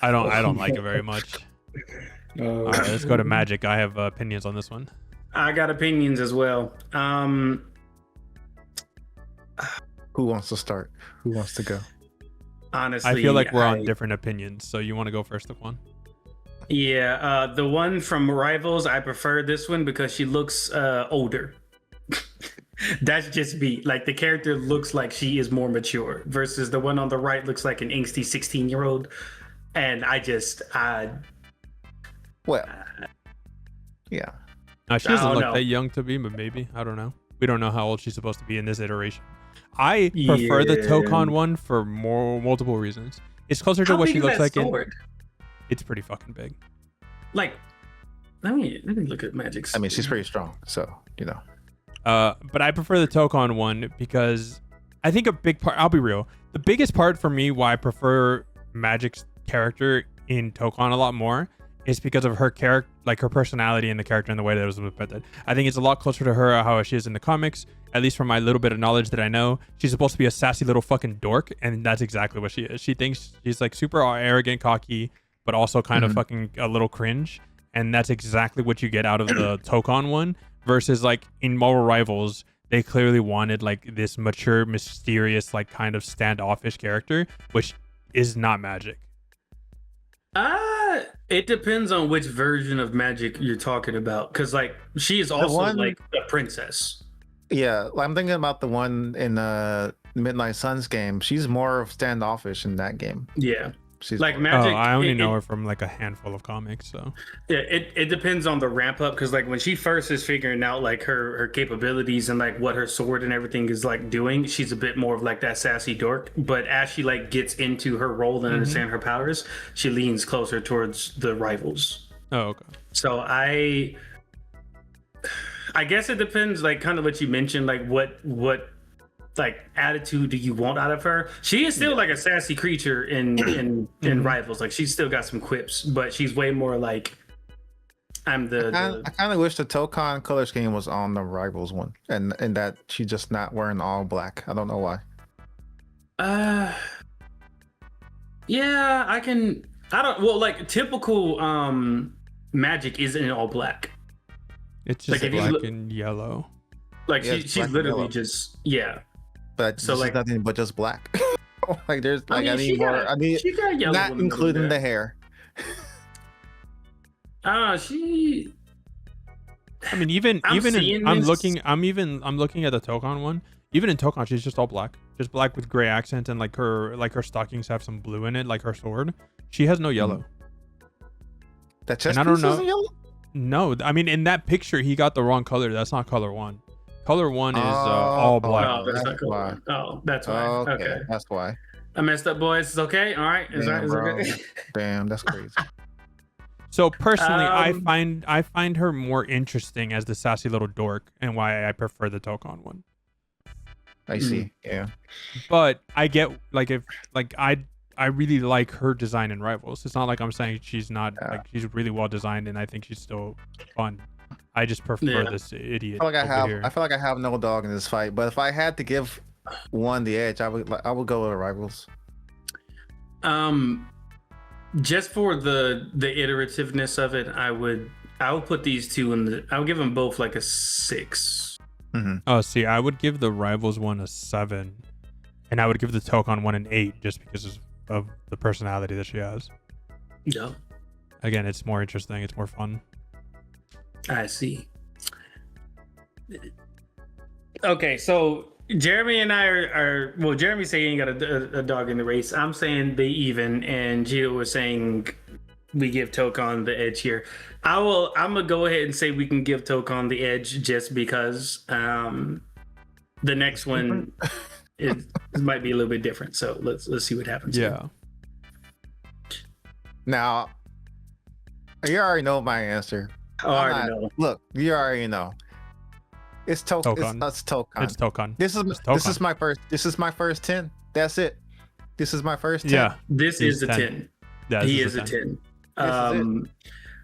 I don't like it very much. All right, let's go to Magik. I have opinions on this one. I got opinions as well. Who wants to start? Who wants to go? Honestly, I feel like we're on different opinions. So you want to go first, Daquan? Yeah, the one from Rivals, I prefer this one because she looks older. That's just me. Like the character looks like she is more mature versus the one on the right looks like an angsty 16-year-old. And Yeah. She doesn't look that young to be, but maybe. I don't know. We don't know how old she's supposed to be in this iteration. I prefer the Tokon one for multiple reasons. It's closer to what she looks like in. It's pretty fucking big. Like, let me look at Magik's. I mean, she's pretty strong, so you know. But I prefer the Tokon one because I think a big part. I'll be real. The biggest part for me why I prefer Magik's character in Tokon a lot more is because of her character, like her personality and the character and the way that it was implemented. I think it's a lot closer to her how she is in the comics. At least from my little bit of knowledge that I know, she's supposed to be a sassy little fucking dork, and that's exactly what she is. She thinks she's like super arrogant, cocky, but also kind of fucking a little cringe, and that's exactly what you get out of the Tokon one. Versus like in Marvel Rivals, they clearly wanted like this mature, mysterious, like kind of standoffish character, which is not Magik. It depends on which version of Magik you're talking about, because like she is also like a princess. Yeah, I'm thinking about the one in Midnight Suns game. She's more of standoffish in that game. Yeah, she's like more. Magik. I only know her from like a handful of comics. So yeah, it depends on the ramp up, because like when she first is figuring out like her capabilities and like what her sword and everything is like doing, she's a bit more of like that sassy dork. But as she like gets into her role and understand her powers, she leans closer towards the rivals. oh, okay. So I guess it depends, like kind of what you mentioned, like what like attitude do you want out of her? She is still like a sassy creature in Rivals. Like she's still got some quips, but she's way more like I kind of wish the Tokon color scheme was on the Rivals one, and that she's just not wearing all black. I don't know why. Yeah, I don't. Well, like typical Magik isn't in all black. It's just like, black and yellow. Like Yeah, she's literally just But so like nothing but just black. Like there's like I need more. I need she got yellow, not including the hair. She. I mean, even I'm looking at the Tokon one. Even in Tokon, she's just all black, just black with gray accents, and like her stockings have some blue in it, like her sword. She has no yellow. That chest and I don't piece know. isn't yellow? No, I mean in that picture he got the wrong color. That's not color one. Color one is all black. Oh, that's not cool. why. Oh, that's why. Okay. That's why. I messed up, boys. It's okay. All right. Is that okay? Damn, that's crazy. So personally, I find her more interesting as the sassy little dork, and why I prefer the Tokon one. I see. Yeah. But I get like if like I really like her design in Rivals. It's not like I'm saying she's not like she's really well designed, and I think she's still fun. I just prefer this idiot. I feel like I have no dog in this fight. But if I had to give one the edge, I would go with Rivals. Just for the iterativeness of it, I would put these two I would give them both like a 6. Mm-hmm. Oh, see, I would give the Rivals one a 7, and I would give the Tokon one an 8 just because of the personality that she has. Yeah. Again, it's more interesting. It's more fun. I see. Okay, so Jeremy and I are well, Jeremy saying he ain't got a dog in the race. I'm saying they even, and Gio was saying we give Tokon the edge here. I'm gonna go ahead and say we can give Tokon the edge just because the next one it might be a little bit different. So let's see what happens. Yeah. Here. Now, you already know my answer. Oh, I already know. Look, you already know. It's Tokon. It's Tokon. It's Tokon. This is my first 10. That's it. This is my first 10. Yeah. This is a 10. Yeah, he is a 10.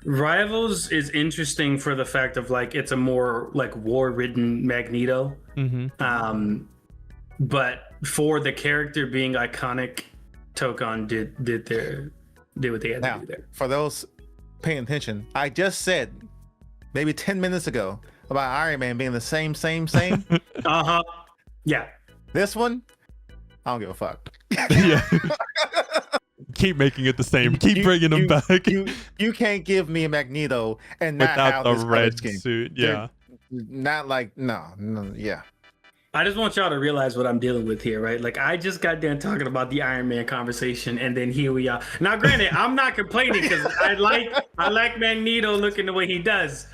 Rivals is interesting for the fact of like it's a more like war-ridden Magneto. Mm-hmm. But for the character being iconic, Tokon did what they had to do there. For those paying attention, I just said maybe 10 minutes ago about Iron Man being the same. Yeah. This one, I don't give a fuck. Yeah. Keep making it the same. Keep bringing them back. You can't give me a Magneto and not without have the this red scheme. suit. Yeah. Not like no. Yeah. I just want y'all to realize what I'm dealing with here, right? Like I just got done talking about the Iron Man conversation, and then here we are. Now, granted, I'm not complaining because I like Magneto looking the way he does,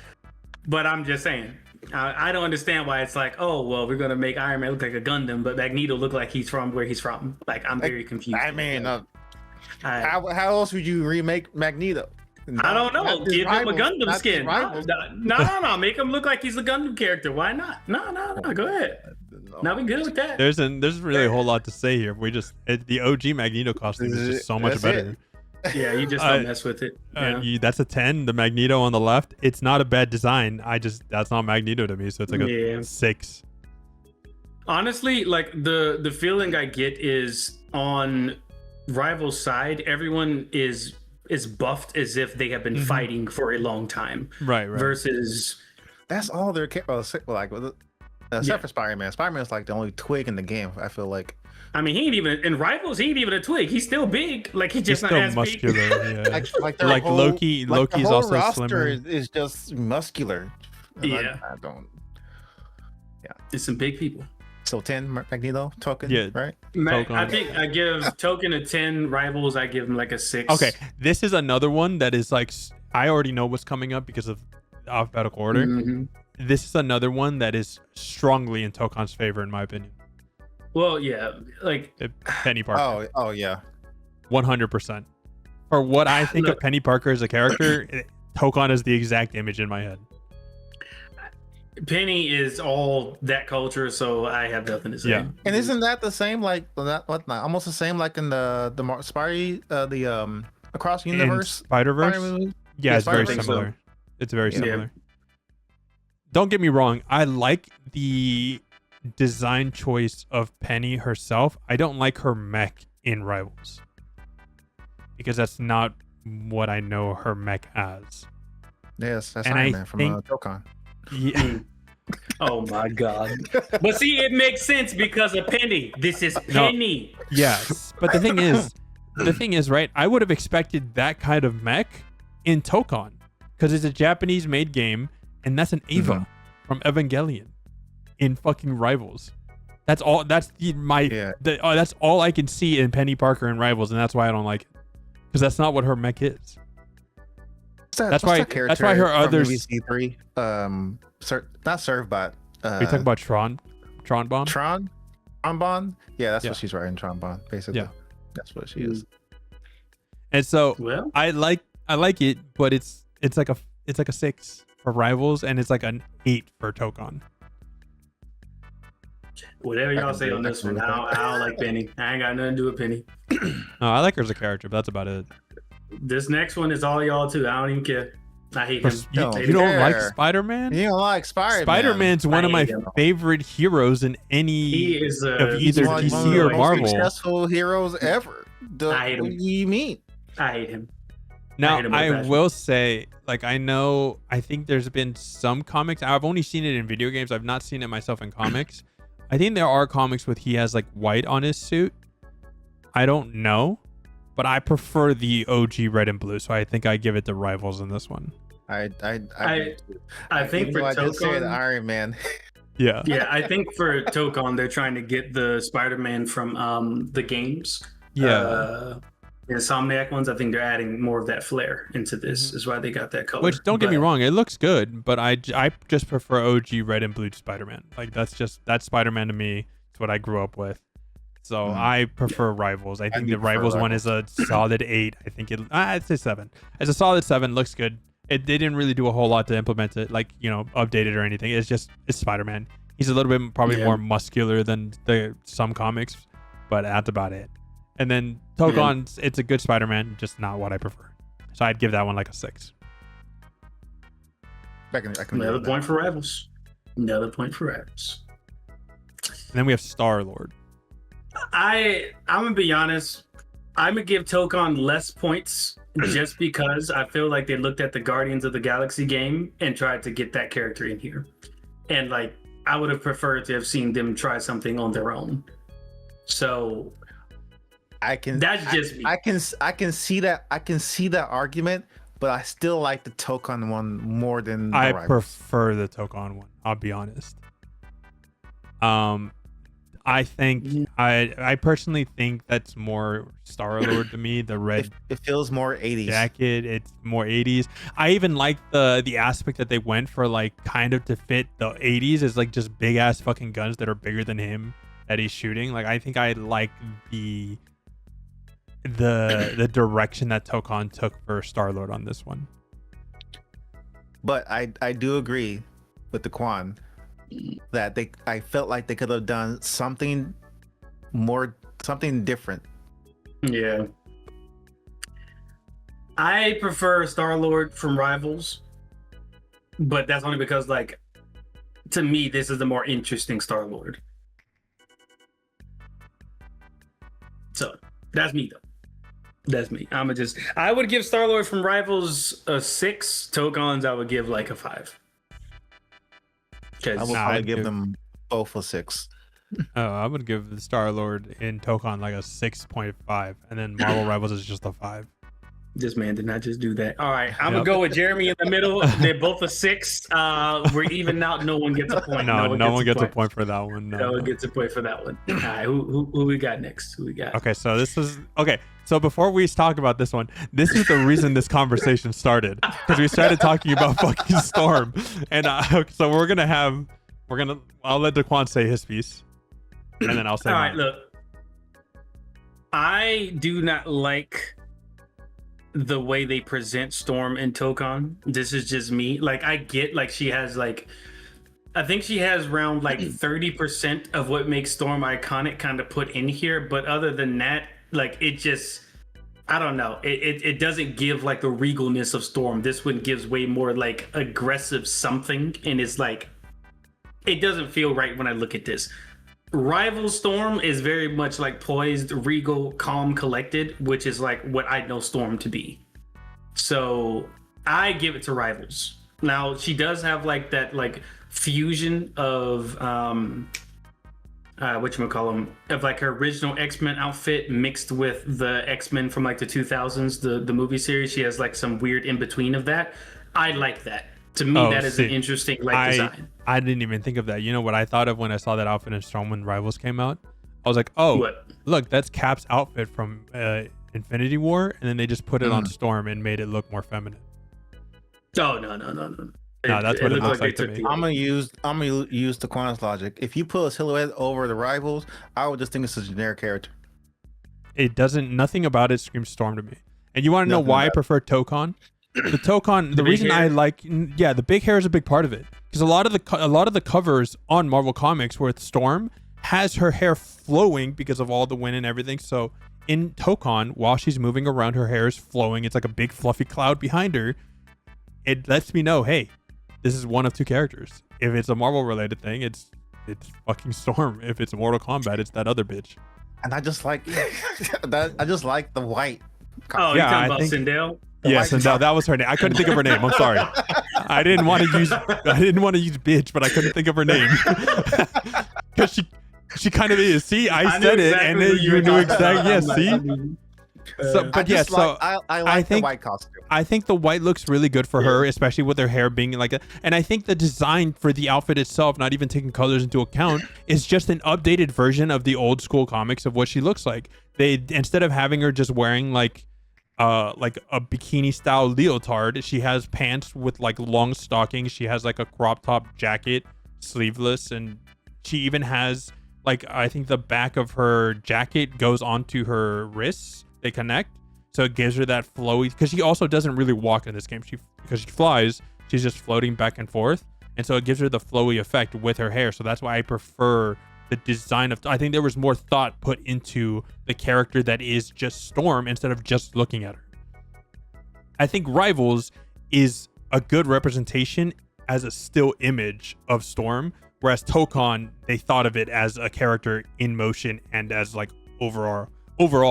but I'm just saying I don't understand why it's like, oh well, we're gonna make Iron Man look like a Gundam, but Magneto look like he's from where he's from. Like I'm very confused. I mean, how else would you remake Magneto? I don't know. Give him a Gundam skin. No. Make him look like he's a Gundam character. Why not? No. Go ahead. Now we good with that. There's really a whole lot to say here. The OG Magneto costume is just so much better. Yeah, you just don't mess with it. That's a 10. The Magneto on the left, it's not a bad design. That's not Magneto to me, so it's like a 6. Honestly, like the feeling I get is on Rival's side, everyone is buffed as if they have been fighting for a long time. Right. Versus that's all they're like. Except for Spider-Man. Spider-Man's like the only twig in the game, I feel like. I mean, he ain't even in Rivals. He ain't even a twig. He's still big. Like he's just not as muscular. Big. Yeah. like Loki. Loki's also slimmer. Is just muscular. Yeah. I don't. Yeah. It's some big people. So 10 Magneto Token, Yeah. right? I think I give Token a 10. Rivals, I give him like a 6. Okay, this is another one that is like I already know what's coming up because of alphabetical order. Mm-hmm. This is another one that is strongly in Tokon's favor, in my opinion. Well, yeah, like Peni Parker. Oh yeah. 100%. For what I think Look, of Peni Parker as a character, Tokon is the exact image in my head. Penny is all that culture, so I have nothing to say. Yeah. And isn't that the same? Like almost the same like in the Spidey the Across Universe Spider-Verse? Yeah, it's very similar. So. It's very similar. Don't get me wrong. I like the design choice of Penny herself. I don't like her mech in Rivals because that's not what I know her mech as. Yes, that's Iron Man from Tokon. Yeah. Oh my god. But see, it makes sense because of Penny. This is Penny. No, yes. But the thing is, right? I would have expected that kind of mech in Tokon because it's a Japanese made game and that's an Eva from Evangelion in fucking Rivals. That's all. That's that's all I can see in Peni Parker in Rivals, and that's why I don't like it because that's not what her mech is. That's why her others. VC3, not Servbot. Are you talking about Tron Bomb? Tron Bomb? Yeah, that's what she's writing. Tron Bomb, basically. Yeah, that's what she is. And so I like it, but it's like a 6 for Rivals, and it's like an 8 for Tokon. Whatever y'all say on this one, I don't like Penny. I ain't got nothing to do with Penny. No, I like her as a character, but that's about it. This next one is all y'all too. I don't even care. I hate him. You don't like Spider-Man? You don't like Spider-Man? Spider-Man's one of my favorite heroes in any of either DC or Marvel. Successful heroes ever. I hate him. What do you mean? I hate him. Now, I will say, like, I think there's been some comics. I've only seen it in video games. I've not seen it myself in comics. I think there are comics with he has like white on his suit. I don't know, but I prefer the OG red and blue. So I think I give it to Rivals in this one. I think for Tokon, Iron Man. Yeah. Yeah, I think for Tokon, they're trying to get the Spider-Man from the games. Yeah. The Insomniac ones, I think they're adding more of that flair into this. Is why they got that color. Which, don't get me wrong, it looks good, but I just prefer OG red and blue Spider-Man. Like that's Spider-Man to me. It's what I grew up with. So I prefer Rivals. I think the Rivals one is a solid 8. I think I'd say 7. It's a solid 7. Looks good. They didn't really do a whole lot to implement it, like, update it or anything. It's Spider-Man. He's a little bit probably more muscular than some comics, but that's about it. And then Tokon, it's a good Spider-Man, just not what I prefer. So I'd give that one like a 6. Another point for Rivals. Another point for Rivals. And then we have Star-Lord. I'm gonna be honest. I'm gonna give Tokon less points just because I feel like they looked at the Guardians of the Galaxy game and tried to get that character in here, and like I would have preferred to have seen them try something on their own. So that's just me. I can see that argument, but I still like the Tokon one more than I prefer the Tokon one. I'll be honest. I think I personally think that's more Star-Lord to me. The red, it feels more 80s jacket. It's more 80s. I even like the aspect that they went for, like kind of to fit the 80s, is like just big ass fucking guns that are bigger than him that he's shooting. Like I think I like the direction that Tokon took for Star-Lord on this one. But I do agree with DAQUAN that I felt like they could have done something different. Yeah. I prefer Star-Lord from Rivals, but that's only because, like, to me, this is the more interesting Star-Lord. So that's me, though. That's me. I would give Star-Lord from Rivals a 6. Tokon's I would give like a 5. I would probably give them both a 6. I would give the Star-Lord in Tokon like a 6.5, and then Marvel Rivals is just a 5. This man did not just do that. All right, I'm gonna go with Jeremy in the middle. They're both a 6. We're even out. No one gets a point. No one gets a point for that one. No one gets a point for that one. All right, who we got next? Who we got? Okay, so this is okay. So before we talk about this one, this is the reason this conversation started, because we started talking about fucking Storm, and so I'll let DAQUAN say his piece, and then I'll say All mine. right, look, I do not like the way they present Storm and Tokon. This is just me. Like, I get, like, she has, like, I think she has around like 30% of what makes Storm iconic kind of put in here, but other than that, like, it just, I don't know, it doesn't give like the regalness of Storm. This one gives way more like aggressive something, and it's like, it doesn't feel right when I look at this. Rival Storm is very much like poised, regal, calm, collected, which is like what I know Storm to be. So I give it to Rivals. Now, she does have like that like fusion of whatchamacallem, of like her original X-Men outfit mixed with the X-Men from like the 2000s, the movie series. She has like some weird in between of that. I like that. To me, that is an interesting design. I didn't even think of that. You know what I thought of when I saw that outfit in Storm when Rivals came out? I was like, oh, look, that's Cap's outfit from Infinity War, and then they just put it on Storm and made it look more feminine. Oh, no. No, that's what it looks like to me. I'm gonna use DAQUAN'S logic. If you put a silhouette over the Rivals, I would just think it's a generic character. It doesn't. Nothing about it screams Storm to me. And you want to know why I prefer Tokon? The Tokon, the reason I like, the big hair is a big part of it, because a lot of the covers on Marvel Comics with Storm has her hair flowing because of all the wind and everything. So in Tokon, while she's moving around, her hair is flowing. It's like a big fluffy cloud behind her. It lets me know, hey, this is one of two characters. If it's a Marvel related thing, it's fucking Storm. If it's Mortal Kombat, it's that other bitch. And I just like that. I just like the white. Oh, you're talking about Sindel? Yes, and that was her name. I couldn't think of her name. I'm sorry. I didn't want to use bitch, but I couldn't think of her name. Because she kind of is. See, I said it, and then you knew exactly. Yes, see. I like the white costume. I think the white looks really good for her, especially with her hair being like that. And I think the design for the outfit itself, not even taking colors into account, is just an updated version of the old school comics of what she looks like. They, instead of having her just wearing like a bikini style leotard, she has pants with like long stockings. She has like a crop top jacket, sleeveless, and she even has like, I think the back of her jacket goes onto her wrists. They connect, so it gives her that flowy, because she also doesn't really walk in this game. Because she flies, she's just floating back and forth, and so it gives her the flowy effect with her hair. So that's why I prefer the design of. I think there was more thought put into the character that is just Storm instead of just looking at her. I think Rivals is a good representation as a still image of Storm, whereas Tokon, they thought of it as a character in motion and as like overall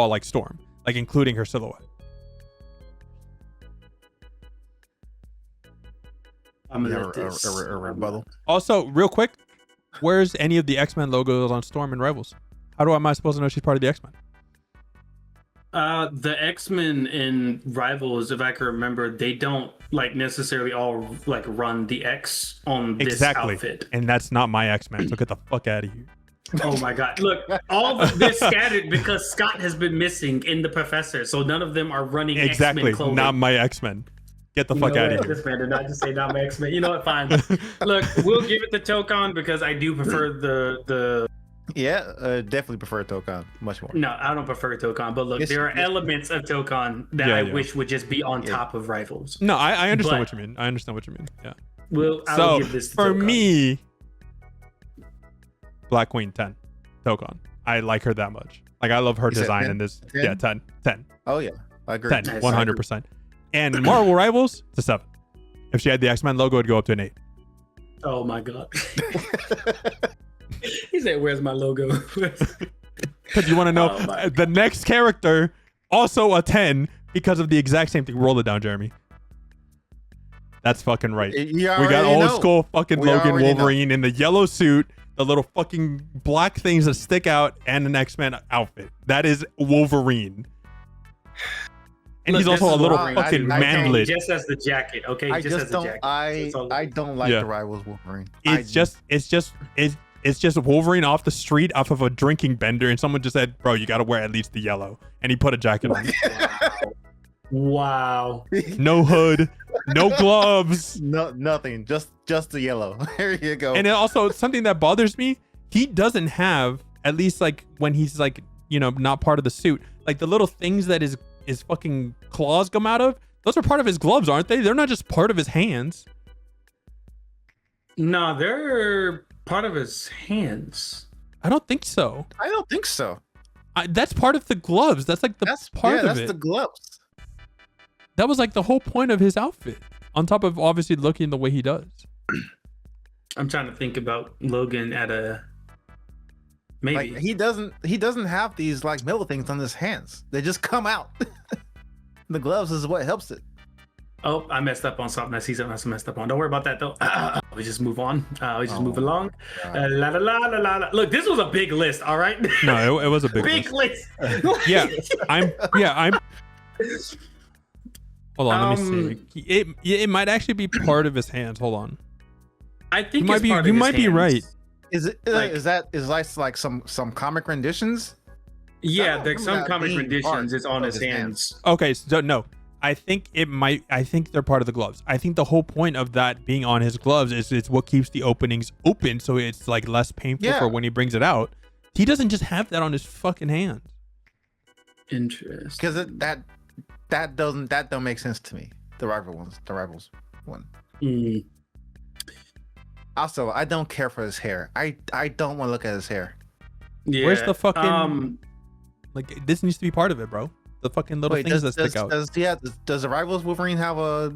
like Storm, like including her silhouette. I'm gonna let a rebuttal. Also, real quick, where's any of the X-Men logos on Storm and Rivals? How am I supposed to know she's part of the X-Men? The X-Men in Rivals, if I can remember, they don't like necessarily all like run the X on this outfit. And that's not my X-Men, so get the fuck out of here. Oh my god. Look, all of this scattered because Scott has been missing in the Professor, so none of them are running X-Men clothing. Not my X-Men. Get the fuck out of here. This man did not just say not my X-Men. You know what? Fine. Look, we'll give it to Tokon because I do prefer the definitely prefer Tokon much more. No, I don't prefer Tokon, but look, there are elements of Tokon that I wish would just be on top of Rivals. No, I understand what you mean. Yeah. I'll give this to for Tokon. Me, Black Queen 10, Tokon. I like her that much. Like, I love her design in this. 10? Yeah, 10. Oh yeah, I agree. 10, 100%. And Marvel Rivals, it's a 7. If she had the X-Men logo, it'd go up to an 8. Oh my god. He said, "Where's my logo?" Because you want to know the next character, also a 10, because of the exact same thing. Roll it down, Jeremy. That's fucking right. We got old school fucking Logan Wolverine in the yellow suit, the little fucking black things that stick out, and an X-Men outfit. That is Wolverine. And he's also a little fucking manlet. Just as the jacket, okay? I just just as don't. the jacket. I don't like the Rivals Wolverine. It's just Wolverine off the street, off of a drinking bender, and someone just said, "Bro, you got to wear at least the yellow," and he put a jacket on. Wow. No hood, no gloves, nothing. Just the yellow. Here you go. And it also something that bothers me. He doesn't have, at least like when he's like, you know, not part of the suit, like the little things that his fucking claws come out of. Those are part of his gloves, aren't they? They're not just part of his hands. No, they're part of his hands. I don't think so. I don't think so. That's part of the gloves. That's like part of it. That's the gloves. That was like the whole point of his outfit. On top of obviously looking the way he does. I'm trying to think about Logan at a maybe. Like, he doesn't have these like metal things on his hands. They just come out. The gloves is what helps it. Oh, I messed up on something. I see something else I messed up on. Don't worry about that though. We just move on. We just move along. La la la la la la. Look, this was a big list. All right. No, it was a big list. Yeah, I'm. Hold on, let me see. It might actually be part of his hands. Hold on. I think you might be right. Is it like some comic renditions? Yeah, there's some comic renditions. It's on his hands. Okay, so no. I think they're part of the gloves. I think the whole point of that being on his gloves is it's what keeps the openings open, so it's like less painful for when he brings it out. He doesn't just have that on his fucking hands. Interesting. Because that don't make sense to me. The Rivals one. Mm. Also, I don't care for his hair. I don't want to look at his hair. Yeah. Where's the fucking like this needs to be part of it, bro. The fucking little things that stick out. Does the Rivals Wolverine have a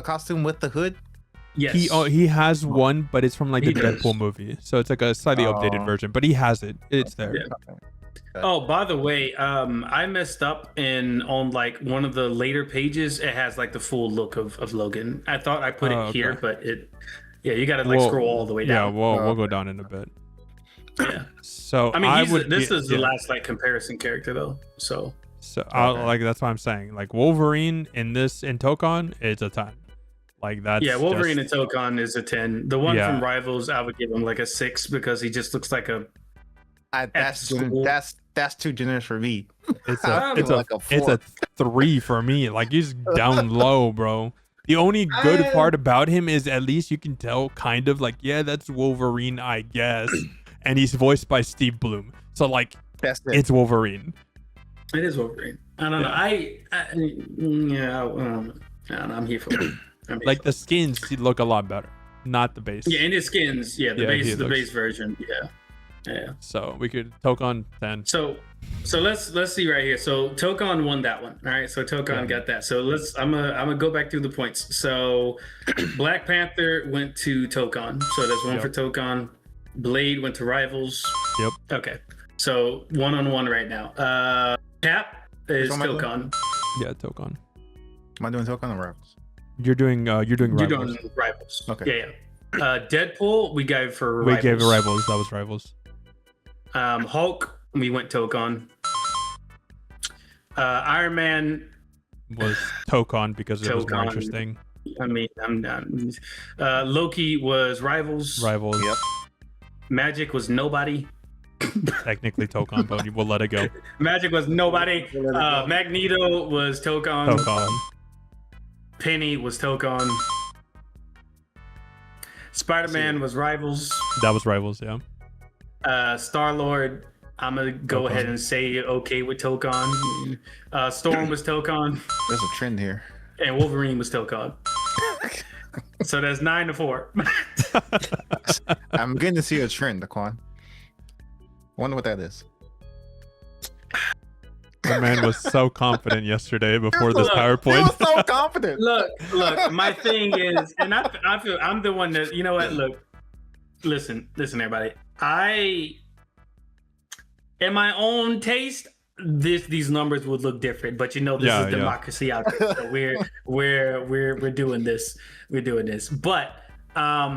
costume with the hood? Yes. He has one, but it's from like the Deadpool movie, so it's like a slightly updated version. But he has it. It's there. Yeah. Oh, by the way, I messed up on like one of the later pages. It has like the full look of Logan. I thought I put it here, but you got to like scroll all the way down. Yeah, we'll go down in a bit. Yeah. So I mean, this is the last like comparison character though. So like that's what I'm saying. Like Wolverine in Tokon, it's a 10. Like that's Wolverine and Tokon is a 10. The one from Rivals, I would give him like a 6 because he just looks like a. That's too generous for me. It's a 3 for me. Like he's down low, bro. The only good part about him is at least you can tell kind of like, yeah, that's Wolverine, I guess. And he's voiced by Steve Bloom. So like it's Wolverine. It is Wolverine. I don't know. I'm here for it. Like the skins look a lot better, not the base. Yeah, and his skins. Yeah, the base version. Yeah. So we could Tokon 10. So let's see right here. So Tokon won that one. All right. So Tokon got that. So I'm gonna go back through the points. So Black Panther went to Tokon. So there's one for Tokon. Blade went to Rivals. Yep. Okay. So 1-on-1 right now. Cap is Tokon. Yeah, Tokon. Am I doing Tokon or Rivals? You're doing Rivals. You're doing Rivals. Okay. Yeah. Deadpool, we gave for Rivals. We gave it Rivals. That was Rivals. Hulk, we went Tokon. Iron Man was Tokon because it was more interesting. I mean, Loki was Rivals. Yep. Magik was nobody. Technically Tokon, but we'll let it go. Magik was nobody. Magneto was Tokon. Penny was Tokon. Spider-Man was Rivals. That was Rivals, yeah. Star-Lord, I'm gonna go ahead and say okay with Tokon. Storm was Tokon. There's a trend here. And Wolverine was Tokon. So that's 9-4. I'm getting to see a trend, Daquan. Wonder what that is. The man was so confident yesterday before this PowerPoint. He was so confident. Look. My thing is, and I feel I'm the one that, you know what? Look, listen, everybody. In my own taste, these numbers would look different, but this is democracy out there. So we're doing this. We're doing this. But I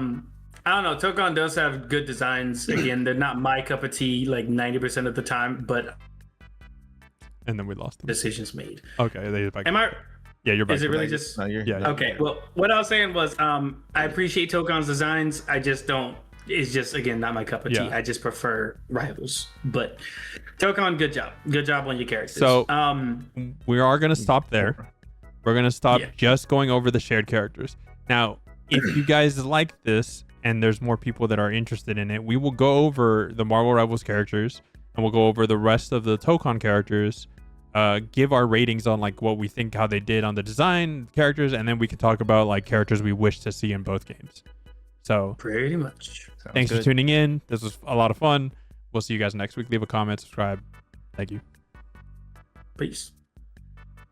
don't know. Tokon does have good designs. Again, they're not my cup of tea like 90% of the time, but And then we lost them. decisions made. Okay, they're back. Am I? Yeah, you're back. Is it really just? No, Yeah. Okay. Well, what I was saying was, I appreciate Tokon's designs. I just don't. It's just again not my cup of tea. Yeah. I just prefer Rivals. But Tokon, good job. Good job on your characters. So we are gonna stop there. We're gonna stop just going over the shared characters. Now, if you guys like this and there's more people that are interested in it, we will go over the Marvel Rivals characters and we'll go over the rest of the Tokon characters, give our ratings on like what we think, how they did on the design characters, and then we can talk about like characters we wish to see in both games. So pretty much. Thanks for tuning in. This was a lot of fun. We'll see you guys next week. Leave a comment, subscribe. Thank you. Peace.